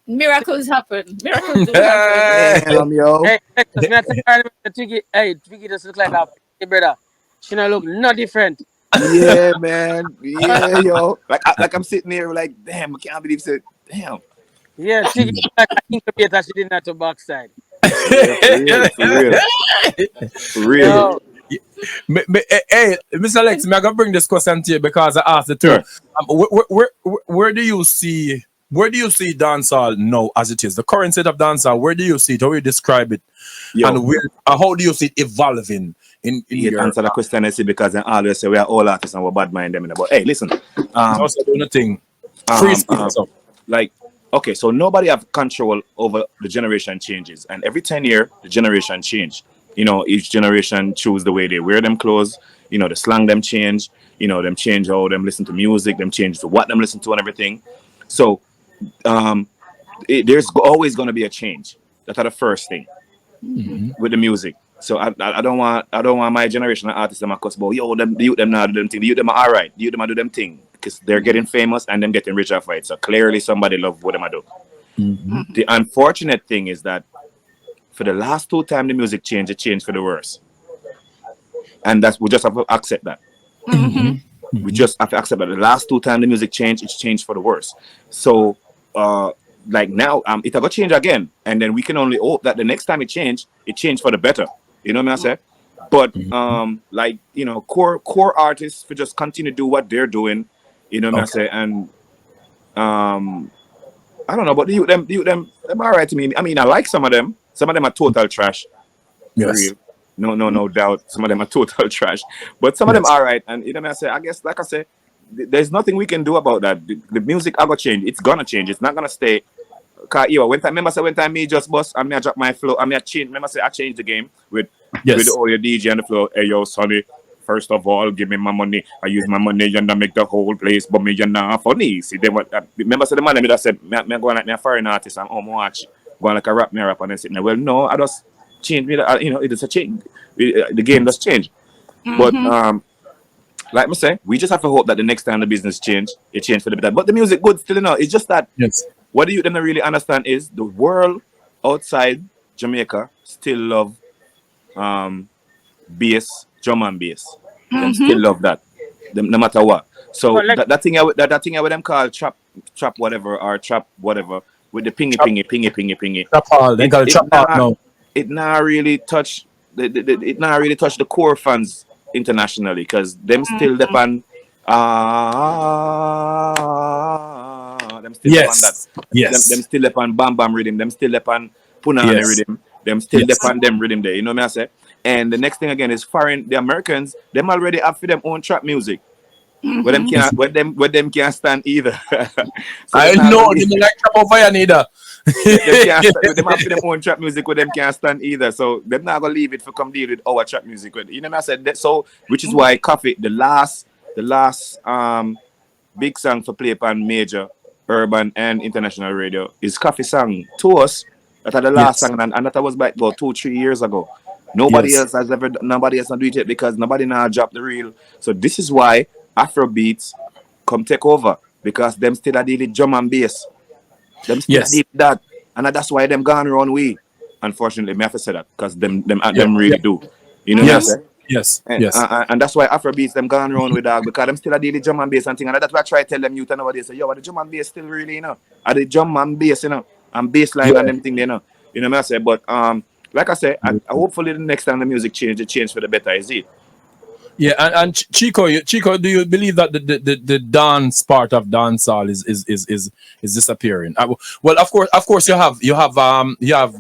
Miracles happen. Miracles do happen. Damn, yo. Twiggy just look like a brother. She not look no different. Yeah, man. Yeah, yo. Like I'm sitting here like, damn, I can't believe it. Damn. Yeah, she like an incubator. She didn't have to backside. For real. Hey, Mr. Alex, I'm gonna bring this question to you because I asked the two. Where do you see dancehall now as it is? The current state of dancehall, where do you see it? How do you describe it? And how do you see it evolving? You answer the question I see because I always say we are all artists and we're bad mind them. But hey, listen. Also doing a thing. Okay, so nobody have control over the generation changes, and every 10 years the generation change. You know, each generation choose the way they wear them clothes. You know, the slang them change. You know, them change how them listen to music. Them change to what them listen to and everything. So, there's always going to be a change. That's the first thing with the music. So I don't want my generation of artists to cuss about the youth them now do them thing. The youth them are all right. The youth them are do them thing because they're getting famous and them getting richer for it. So clearly somebody love what them do. The unfortunate thing is that for the last 2 times the music changed, it changed for the worse. And we just have to accept that. We just have to accept that the last 2 times the music changed, it's changed for the worse. So like now, it will change again, and then we can only hope that the next time it changed for the better. You know what I say? But like, you know, core artists for just continue to do what they're doing. You know what I say? And I don't know, but the youth them all right to me. I mean, I like some of them. Some of them are total trash. Yes. No doubt. Some of them are total trash. But some of them are all right. And you know what I say? I guess, like I say, there's nothing we can do about that. The music are gonna change. It's gonna change. It's not gonna stay. Cause when time me just bust and me I drop my flow and me I change. Remember say I changed the game with all your DJ on the floor. Hey yo, Sonny, first of all, give me my money. I use my money and I make the whole place, but me you're not funny. See, they what? Remember say the man that said me going like me a foreign artist and watch going like a rap and then sitting there. Well, no, I just change me. You know, it is a change. The game does change, but like I say, we just have to hope that the next time the business change, it change for the better. But the music good still, you know. It's just that what you don't really understand is the world outside Jamaica still love bass, drum and bass. Them still love that, no matter what. So that thing I would them call trap whatever or trap whatever with the pingy. Trap hall, they call it trap hall now. It not really touch the core fans internationally because them still depend them still depend that. Yes. Them still depend bam bam rhythm, them still depend punani rhythm, them still depend them rhythm there. You know what I say? And the next thing again is the Americans, them already have for them own trap music. Where them can't stand either. So I know they don't like trap over here neither. Them have for them own trap music where them can't stand either. So them not gonna leave it for come deal with our trap music. You know what I said? So which is why Coffee, the last big song for play on major, urban and international radio is Coffee Song to us. That are the last song, and that was back about 2-3 years ago. Nobody else has not do it yet because nobody now dropped the reel. So this is why Afro beats come take over, because them still a deal with drum and bass. Them still a deal with that, and that's why them gone around way. Unfortunately, me have to say that because them really do. You know what I'm saying? Yes. And that's why Afro beats them gone around with that, because them still a deal with drum and bass and thing. And that's why I try to tell them youth nowadays, say, yo, are the drum and bass still really, are the drum and bass, and bass line and them thing, you know what I say? But like I say, I hopefully the next time the music change for the better, is it? Yeah, and Chico, do you believe that the dance part of dancehall is disappearing? Well, of course, you have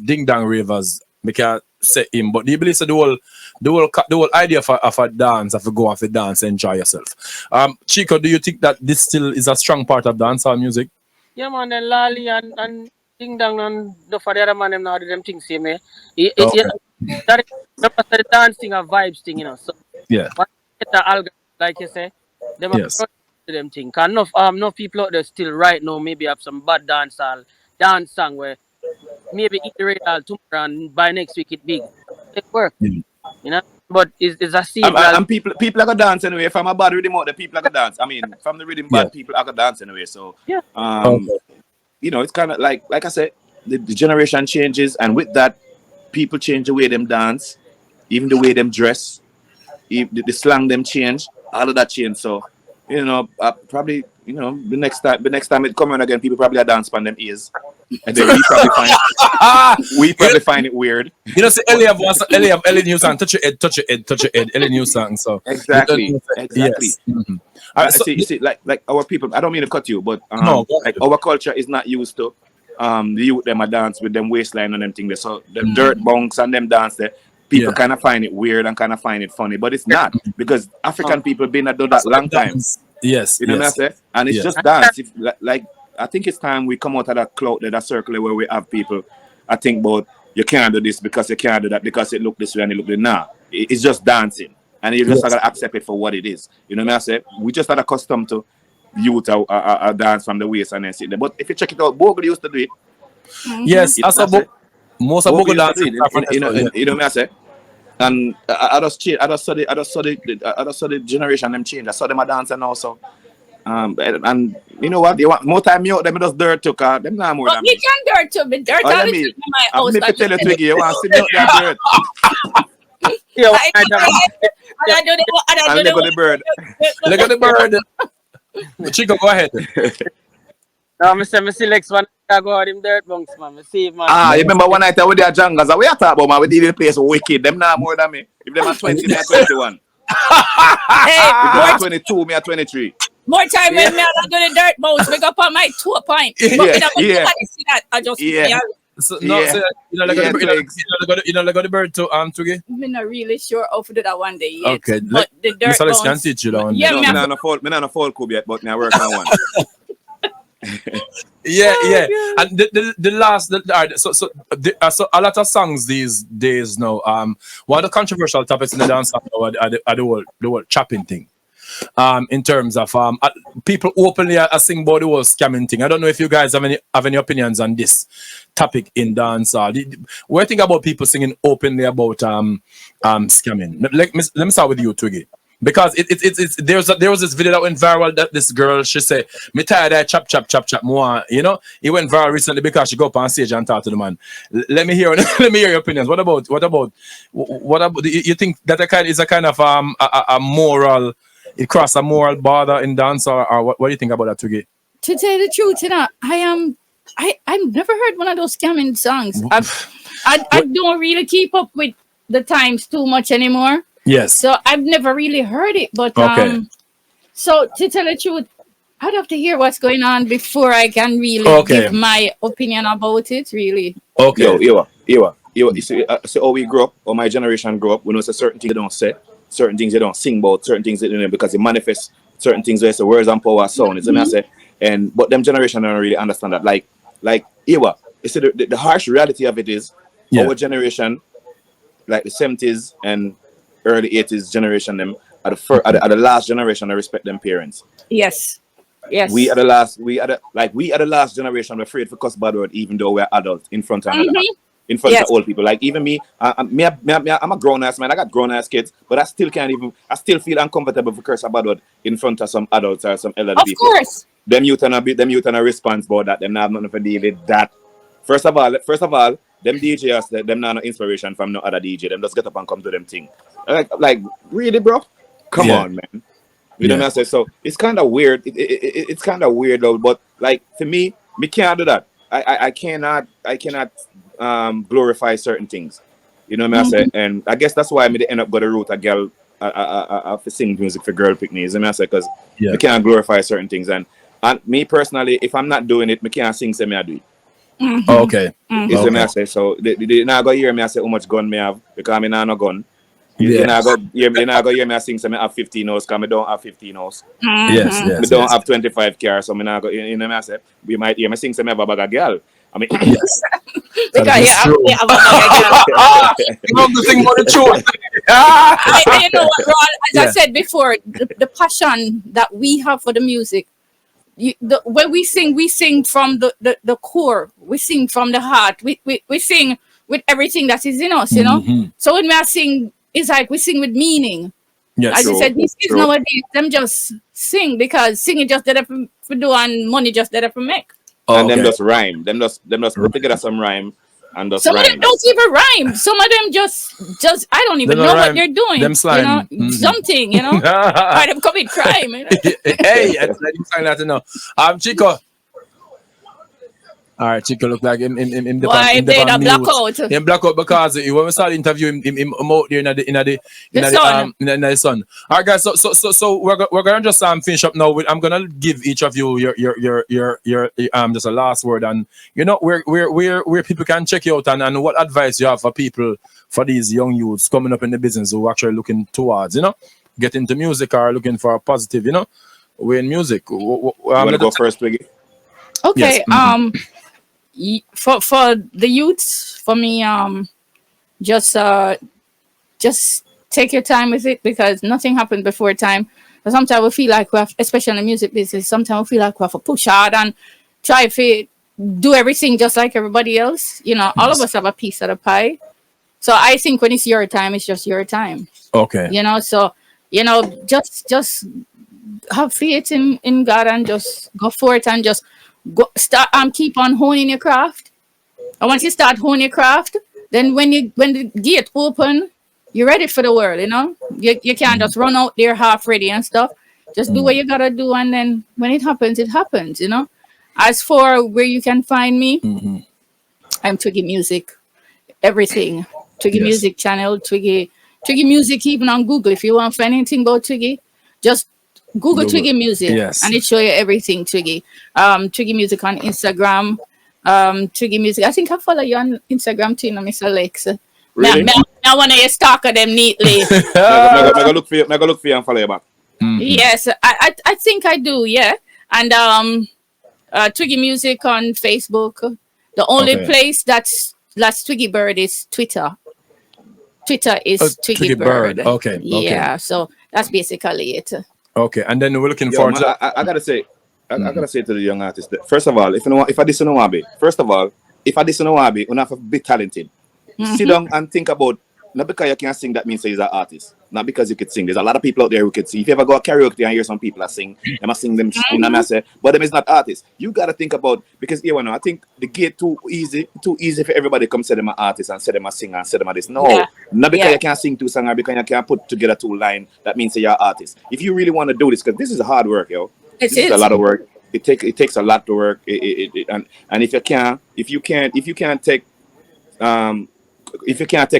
ding dong ravers. We can't say him, but do you believe that the whole idea of a dance, of a go off a dance, enjoy yourself? Chico, do you think that this still is a strong part of dancehall music? Yeah, man, then Lali and ding dong and the other man them now do them things same. That is the dancing a vibes thing, So yeah, but the algorithm, like you say, them are them thing. Cause enough people out there still right now maybe have some bad dance song where maybe eat the radar tomorrow and by next week it big. It work, But it's a seed. And people are gonna dance anyway. From a bad rhythm out, the people are gonna dance. I mean, from the rhythm bad, people are gonna dance anyway. So it's kind of like I said, the generation changes, and with that, people change the way them dance, even the way them dress, the slang them change, all of that change. So, probably, the next time it come on again, people probably are dance on them ears, and then we probably find it weird. See, Ellie new song, touch your head, Ellie new song. So exactly. Yes. Mm-hmm. See, like our people. I don't mean to cut you, but no, like our culture is not used to the youth them a dance with them waistline and them thing there. So them dirt bunks and them dance there. People kind of find it weird and kind of find it funny, but it's not, because African people been doing that long time. Yes, you know what I say? And it's just dance. I think it's time we come out of that cloud, that circle where we have people. I think about you can't do this because you can't do that because it look this way and it look this. Nah, it's just dancing, and you just gotta accept it for what it is. You know what I say? We just are accustomed to youth a dance from the waist and then sit there. But if you check it out, Bogle used to do it. Yes, most of Bogle dance. You know what I say? And I just saw the generation them change. I saw them a dance and also. And you know what? They want more time you out them just dirt to car. Them not more than you can dirt to me. Dirt all the time in my house. Let me tell you, Twiggy, you want to see me out there dirt. I look at the bird. Look at the bird. Chico, go ahead. No, I see Lex one I go out him dirt bunks, man. I see man. You remember one night with their jungles? We are talking about, man. We did the place wicked. Them not more than me. If them are 20, me are 21. Hey, if them are 22, me are 23. More time when me I do the dirt bounce. Make up on my 2 point. Yeah. See that? I just So, no, so, you know, like the bird to Twiggy? I'm not really sure how to do that one day yet. Okay, but the dirt bounce can teach you that one. Yeah, I'm not a full cube yet, but now work on one. Yeah. And the last, so a lot of songs these days now. One of the controversial topics in the dance are the whole chopping thing. In terms of people openly are sing about the whole scamming thing. I don't know if you guys have any opinions on this topic in dance. What do you think about people singing openly about scamming? Let me start with you, Twiggy. Because there was this video that went viral that this girl, she said, "Me tired of chop more." You know, it went viral recently because she go up on stage and talk to the man. Let me hear your opinions. What about you think that is a kind of a moral? It crossed a moral border in dance, or what do you think about that, Twiggy? To tell you the truth, I've never heard one of those scamming songs. I don't really keep up with the times too much anymore. Yes. So I've never really heard it, but so to tell the truth, I'd have to hear what's going on before I can really give my opinion about it. Really. Okay. You see, how we grew up, or my generation grew up, we know certain things they don't say, certain things they don't sing about, certain things they don't, because it manifests certain things where the words and power sound. It's I say, but them generation don't really understand that. Like Iwa, you see the harsh reality of it is our generation, like the 70s and early 80s generation, them are the last generation to respect them parents. Yes. Yes. We are the last. We are the last generation. We're afraid to cuss bad word, even though we're adults in front of another. In front of old people, like even me, I'm a grown ass man. I got grown ass kids, but I still can't even. I still feel uncomfortable for curse about word in front of some adults or some elderly people. Of course. Them youth and a response about that. Them not have nothing to deal with that. First of all, them DJs, them not no inspiration from no other DJ. Them just get up and come to them thing. Like really, bro? Come on, man. You know what I say? So it's kind of weird. It's kind of weird though. But like for me can't do that. I cannot glorify certain things. You know what I say? And I guess that's why I end up got a route a girl for sing music for girl picnics. You know what I say? Because we can't glorify certain things. And me personally, if I'm not doing it, I can't sing say me I do it. Okay. You see me I say? So they not go hear me I say how much gun me have because I not no gun. You not go hear me I sing say me have 15 hours because I don't have 15 hours. Yes. We don't have 25 cars, so me not go. You know me I say? We might hear me sing say me have a bag of girl. I mean, yes. Because you have a bag of girl. You love the thing about the truth. You know what, Ron, as I said before, the passion that we have for the music. When we sing from the core. We sing from the heart. We sing with everything that is in us, you know. So when we sing, it's like we sing with meaning. Yes, as you said, these kids nowadays, them just sing because singing just there for do and money just there for make. And them just rhyme. Them just put together some rhyme and just some rhyme. of them don't even rhyme. Some of them just I don't even know what they're doing. Them slime. You know, something, you know. Or them commit crime. You know? Hey, that to know. Chico. All right, Chico look like him the why they the blackout? Him blackout because when we started interviewing him out there in the sun. All right, guys. So we're gonna just finish up now. I'm gonna give each of you your just a last word and you know where people can check you out and what advice you have for people for these young youths coming up in the business who are actually looking towards get into music or looking for a positive way in music. You wanna go first, Twiggy? Okay. Yes. For the youths, for me, just take your time with it because nothing happened before time. But sometimes we feel like we have, especially in the music business, sometimes we feel like we have to push hard and try to do everything just like everybody else. You know, all of us have a piece of the pie. So I think when it's your time, it's just your time. Okay. You know, so just have faith in God and just go for it and just start keep on honing your craft. And once you start honing your craft, then when the gate open, you're ready for the world, you know. You can't just run out there half ready and stuff. Just do what you gotta do, and then when it happens, you know. As for where you can find me, I'm Twiggy Music. Everything. Twiggy Music channel, Twiggy Music, even on Google. If you want to find anything about Twiggy, just Google Twiggy Music, and it show you everything. Twiggy Music on Instagram. Twiggy Music. I think I follow you on Instagram too, Mr. Alex. Really? I want to stalk them neatly. I go look for you and follow you back. Yes, I think I do. Yeah, and Twiggy Music on Facebook. The only place that's Twiggy Bird is Twitter. Twitter is Twiggy Bird. Okay. Yeah, so that's basically it. Okay, and then we're looking forward to. I gotta say to the young artists that first of all, if I listen to Wabi, you have to be talented. Sit down and think about not because you can sing that means he's an artist. Not because you could sing. There's a lot of people out there who could sing. If you ever go to karaoke and hear some people sing, they must sing them but them is not artists. You gotta think about because I think the gate too easy for everybody to come say them an artist and say them a singer and say them a this. No, not because you can't sing two songs or because you can't put together two lines, that means you're an artist. If you really want to do this, because this is hard work, this is a lot of work. It takes a lot to work. And if you can't take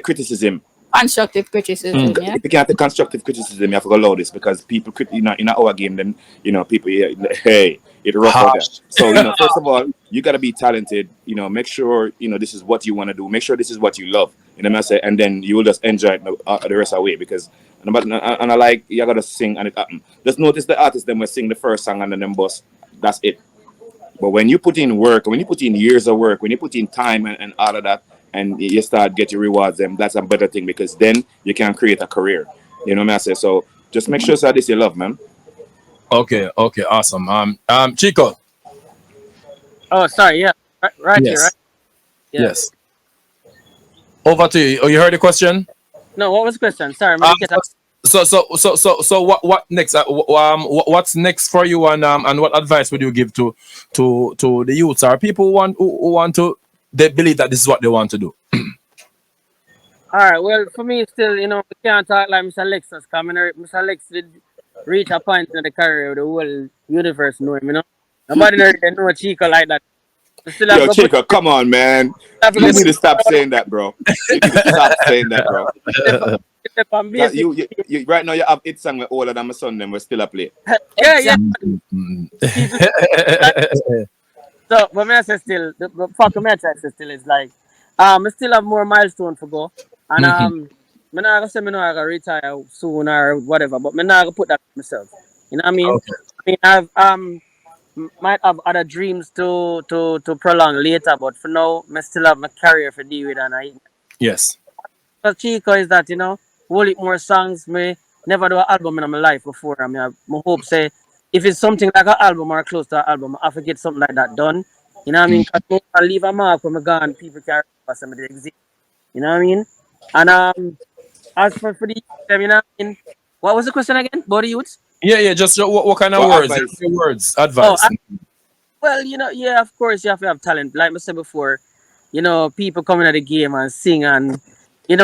criticism. Constructive criticism. If you can't take constructive criticism, you have to go loud this because people in our game, then people hey, it rough out there. So first of all, you gotta be talented. Make sure this is what you want to do. Make sure this is what you love. And then you will just enjoy it the rest of the way because and I like you gotta sing and it happen. Just notice the artists then will sing the first song and then them bust. That's it. But when you put in work, when you put in years of work, when you put in time and all of that, and you start getting rewards, them that's a better thing because then you can create a career. You know what I say? So just make sure that this you love, man. Okay, awesome. Chico. Oh, sorry. Yeah, right here, Yes. right? Yeah. Yes. Over to you. Oh, you heard the question? No, what was the question? Sorry, So what next? What's next for you, and what advice would you give to the youths or people who want to, they believe that this is what they want to do? All right. Well, for me, still, we can't talk like Mr. Lexus. Mr. Lex did reach a point in the career where the whole universe know him. Nobody know Chico like that. Yo, Chico, come on, man. You need to stop saying that, bro. You need to stop saying that, bro. You right now you have it song with all of them, my son, them we're still a play. Yeah. So, but me I say still, the fuck me I try to say still is like, I still have more milestone to go, and me not gonna say me not gonna retire soon or whatever, but me not gonna put that on myself. You know what I mean? Okay. I mean, I've might have other dreams to prolong later, but for now, I still have my career for deal with, and Yes. But Chico is that, whole heap more songs. Me never do an album in my life before. I mean, I hope say if it's something like an album or close to an album, I have to get something like that done. You know what I mean? Because I leave a mark when I'm gone, people can remember somebody exist. You know what I mean? And as for the youth, you know what I mean? What was the question again? About the youths? Yeah. Just what kind of words? Advice. Well, yeah, of course you have to have talent. Like I said before, people coming at the game and sing, and it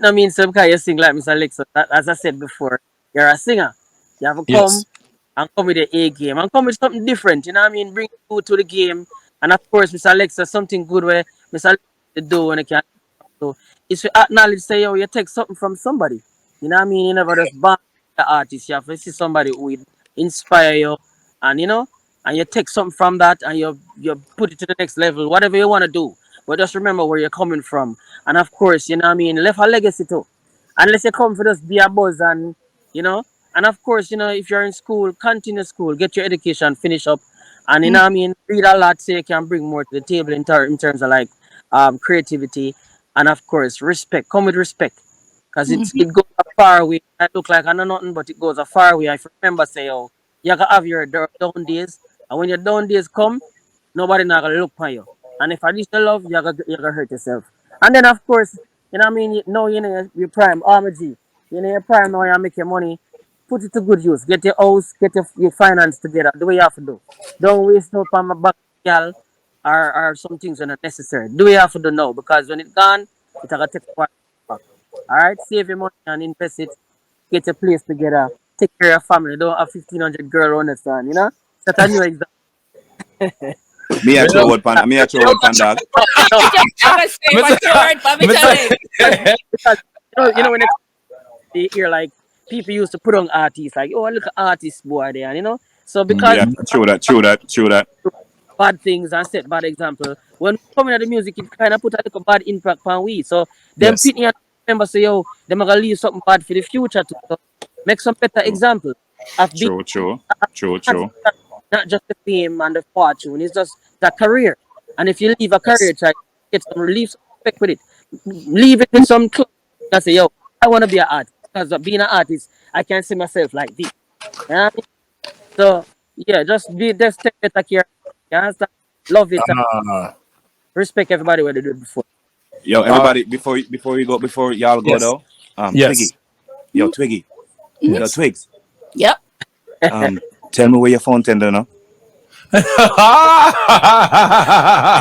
don't mean so because you sing like Mr. Alexa. As I said before, you're a singer. You have to come and come with the A game and come with something different. You know what I mean? Bring food to the game, and of course, Mr. Alexa, something good where Mr. Alexa do when it can. So it's to acknowledge, say, you take something from somebody. You know what I mean? You never just ban the artist. You have to see somebody who will inspire you, and and you take something from that and you put it to the next level, whatever you want to do. But just remember where you're coming from. And of course, left a legacy too. Unless you come for just be a buzz and, and of course, if you're in school, continue school, get your education, finish up. And, read a lot so you can bring more to the table in terms of like creativity. And of course, respect. Come with respect. Because it goes a far way. I look like I know nothing, but it goes a far way. I remember say, you gotta have your down days. And when your down days come, nobody not gonna look on you. And if I reach the love, you're gonna hurt yourself. And then of course, your prime, G. Your prime now you make your money, put it to good use. Get your house, get your finance together. Do what you have to do. Don't waste no time back girl or some things are not necessary. Do what you have to do now, because when it's gone, it's gonna take a while back. Alright, save your money and invest it, get your place together, take care of your family. Don't have 1,500 girls on the sun, That's a new example. Me a throw out pan dog. When they hear like people used to put on artists like, oh, look at artist boy there, So because true that. Bad things and set bad example. When coming at the music, it kind of put a little bad impact on we. So them people remember say, yo, them gonna leave something bad for the future too. So make some better example. True. Not just the fame and the fortune, it's just the career. And if you leave a career, try to get some relief, respect with it. Leave it in some club and say, yo, I want to be an artist. Because being an artist, I can see myself like this. You know what I mean? So, yeah, just take better care. You understand? Love it. Respect everybody what they did before. Yo, everybody, before y'all go though, Twiggy. Yo, Twiggy. Yo, Twigs. Yep. Tell me where your fountain there now. Tell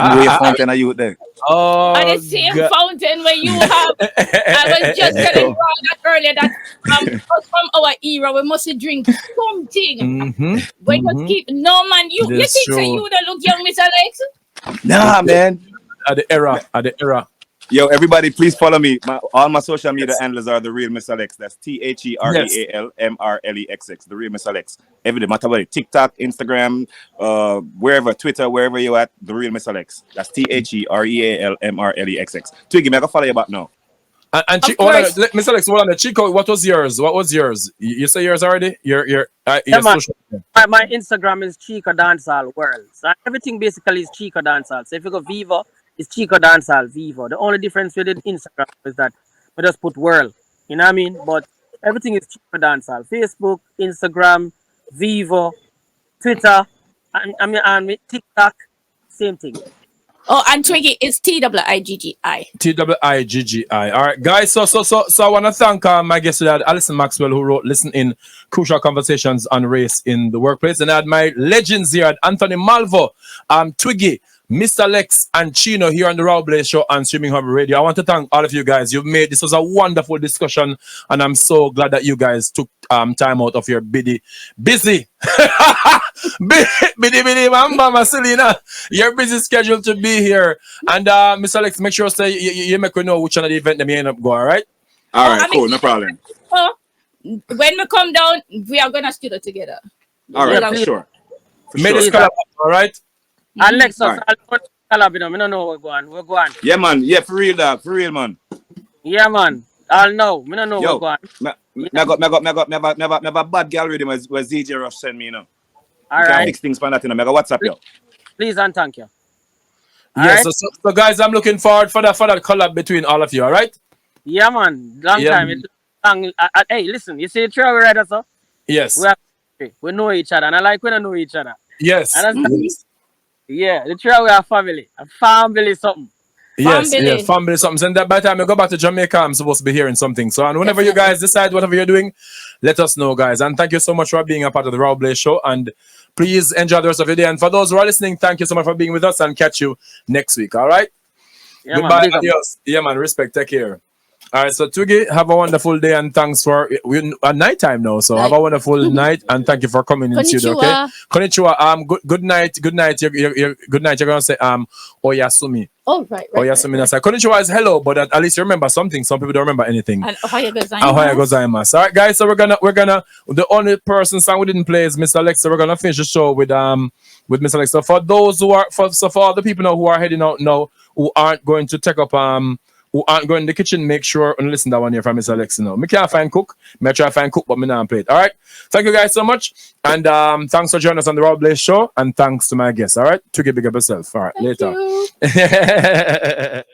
me where your fountain are you there? Oh, the same fountain where you have. I was just telling that earlier that from our era we must drink something. When you keep man, you think so you don't look young, Mr. Alex? Nah, man. At the era. Yo, everybody, please follow me. All my social media handles are The Real Mr. Alex. That's TheRealMrLeXX. The Real Mr. Alex. Every day, matter what, TikTok, Instagram, wherever, Twitter, wherever you at, The Real Mr. Alex. That's TheRealMrLeXX. Twiggy, I can follow you back now. And Mr. Alex, hold on. Chico, what was yours? You say yours already? Your social media. My Instagram is Chico Dancehall World. So everything basically is Chico Dancehall. So if you go Vivo, it's Chico Dancehall Vivo. The only difference with Instagram is that we just put world. You know what I mean? But everything is Chico Dancehall. Facebook, Instagram, Vivo, Twitter, and with TikTok, same thing. Oh, and Twiggy is TWIGGI. TWIGGI. All right, guys. So I want to thank my guest today, Alison Maxwell, who wrote "Listen In: Crucial Conversations on Race in the Workplace," and I had my legends here, Anthony Malvo, Twiggy, Mr. Lex, and Chino here on the Raw Blaze Show on Streaming Hub Radio. I want to thank all of you guys. You've made this was a wonderful discussion, and I'm so glad that you guys took time out of your busy mama Selena, your busy schedule to be here. And Mr. Lex, make sure say you make me know which one of the event that may end up go. All right. All right. Cool. No problem. Oh, when we come down, we are gonna studio together. All right. For sure. Made us collab, all right. Alex, All right. I don't know what's going on. We're going. Yeah, man. Yeah, for real, dog. For real, man. Yeah, man. I'll know. I don't know what's going on. Me got bad girl with him was DJ Rush send me, you know. All you right. can fix things for that, you know. Me got WhatsApp, yo. Please and thank you. Yeah, right. so guys, I'm looking forward for that collab between all of you, all right? Yeah, man. Long time. Hey, listen, you see the trail we ride, so? Yes. We know each other, and I like when I know each other. Yes. Yeah, the trail we are family. A family something. Yes, family something. And that by the time I go back to Jamaica, I'm supposed to be hearing something. So, and whenever you guys decide whatever you're doing, let us know, guys. And thank you so much for being a part of the Raw Blaze Show. And please enjoy the rest of your day. And for those who are listening, thank you so much for being with us, and catch you next week. All right? Yeah, goodbye. Man, adios. Yeah, man. Respect. Take care. All right, so Twiggy, have a wonderful day, and thanks for we're at night time now. So have a wonderful night, and thank you for coming in studio. Okay, konnichiwa. Good night. Good night. You're good night. You're gonna say oyasumi. Oh right. Oyasumi. That's like konnichiwa is hello, but at least you remember something. Some people don't remember anything. And ohayou gozaimasu. Ohayou gozaimasu. All right, guys. So we're gonna the only person song we didn't play is Mr. Lex. So we're gonna finish the show with Mr. Lex. So for those who are for all the people now who are heading out now who aren't going to take up who aren't going in the kitchen, make sure and listen to that one here from Mr. Alex. Me can't find cook. Me try to find cook, but me not play it. All right. Thank you guys so much. And thanks for joining us on the Raw Blaze Show. And thanks to my guests. All right. To get big up yourself. All right. Thank later.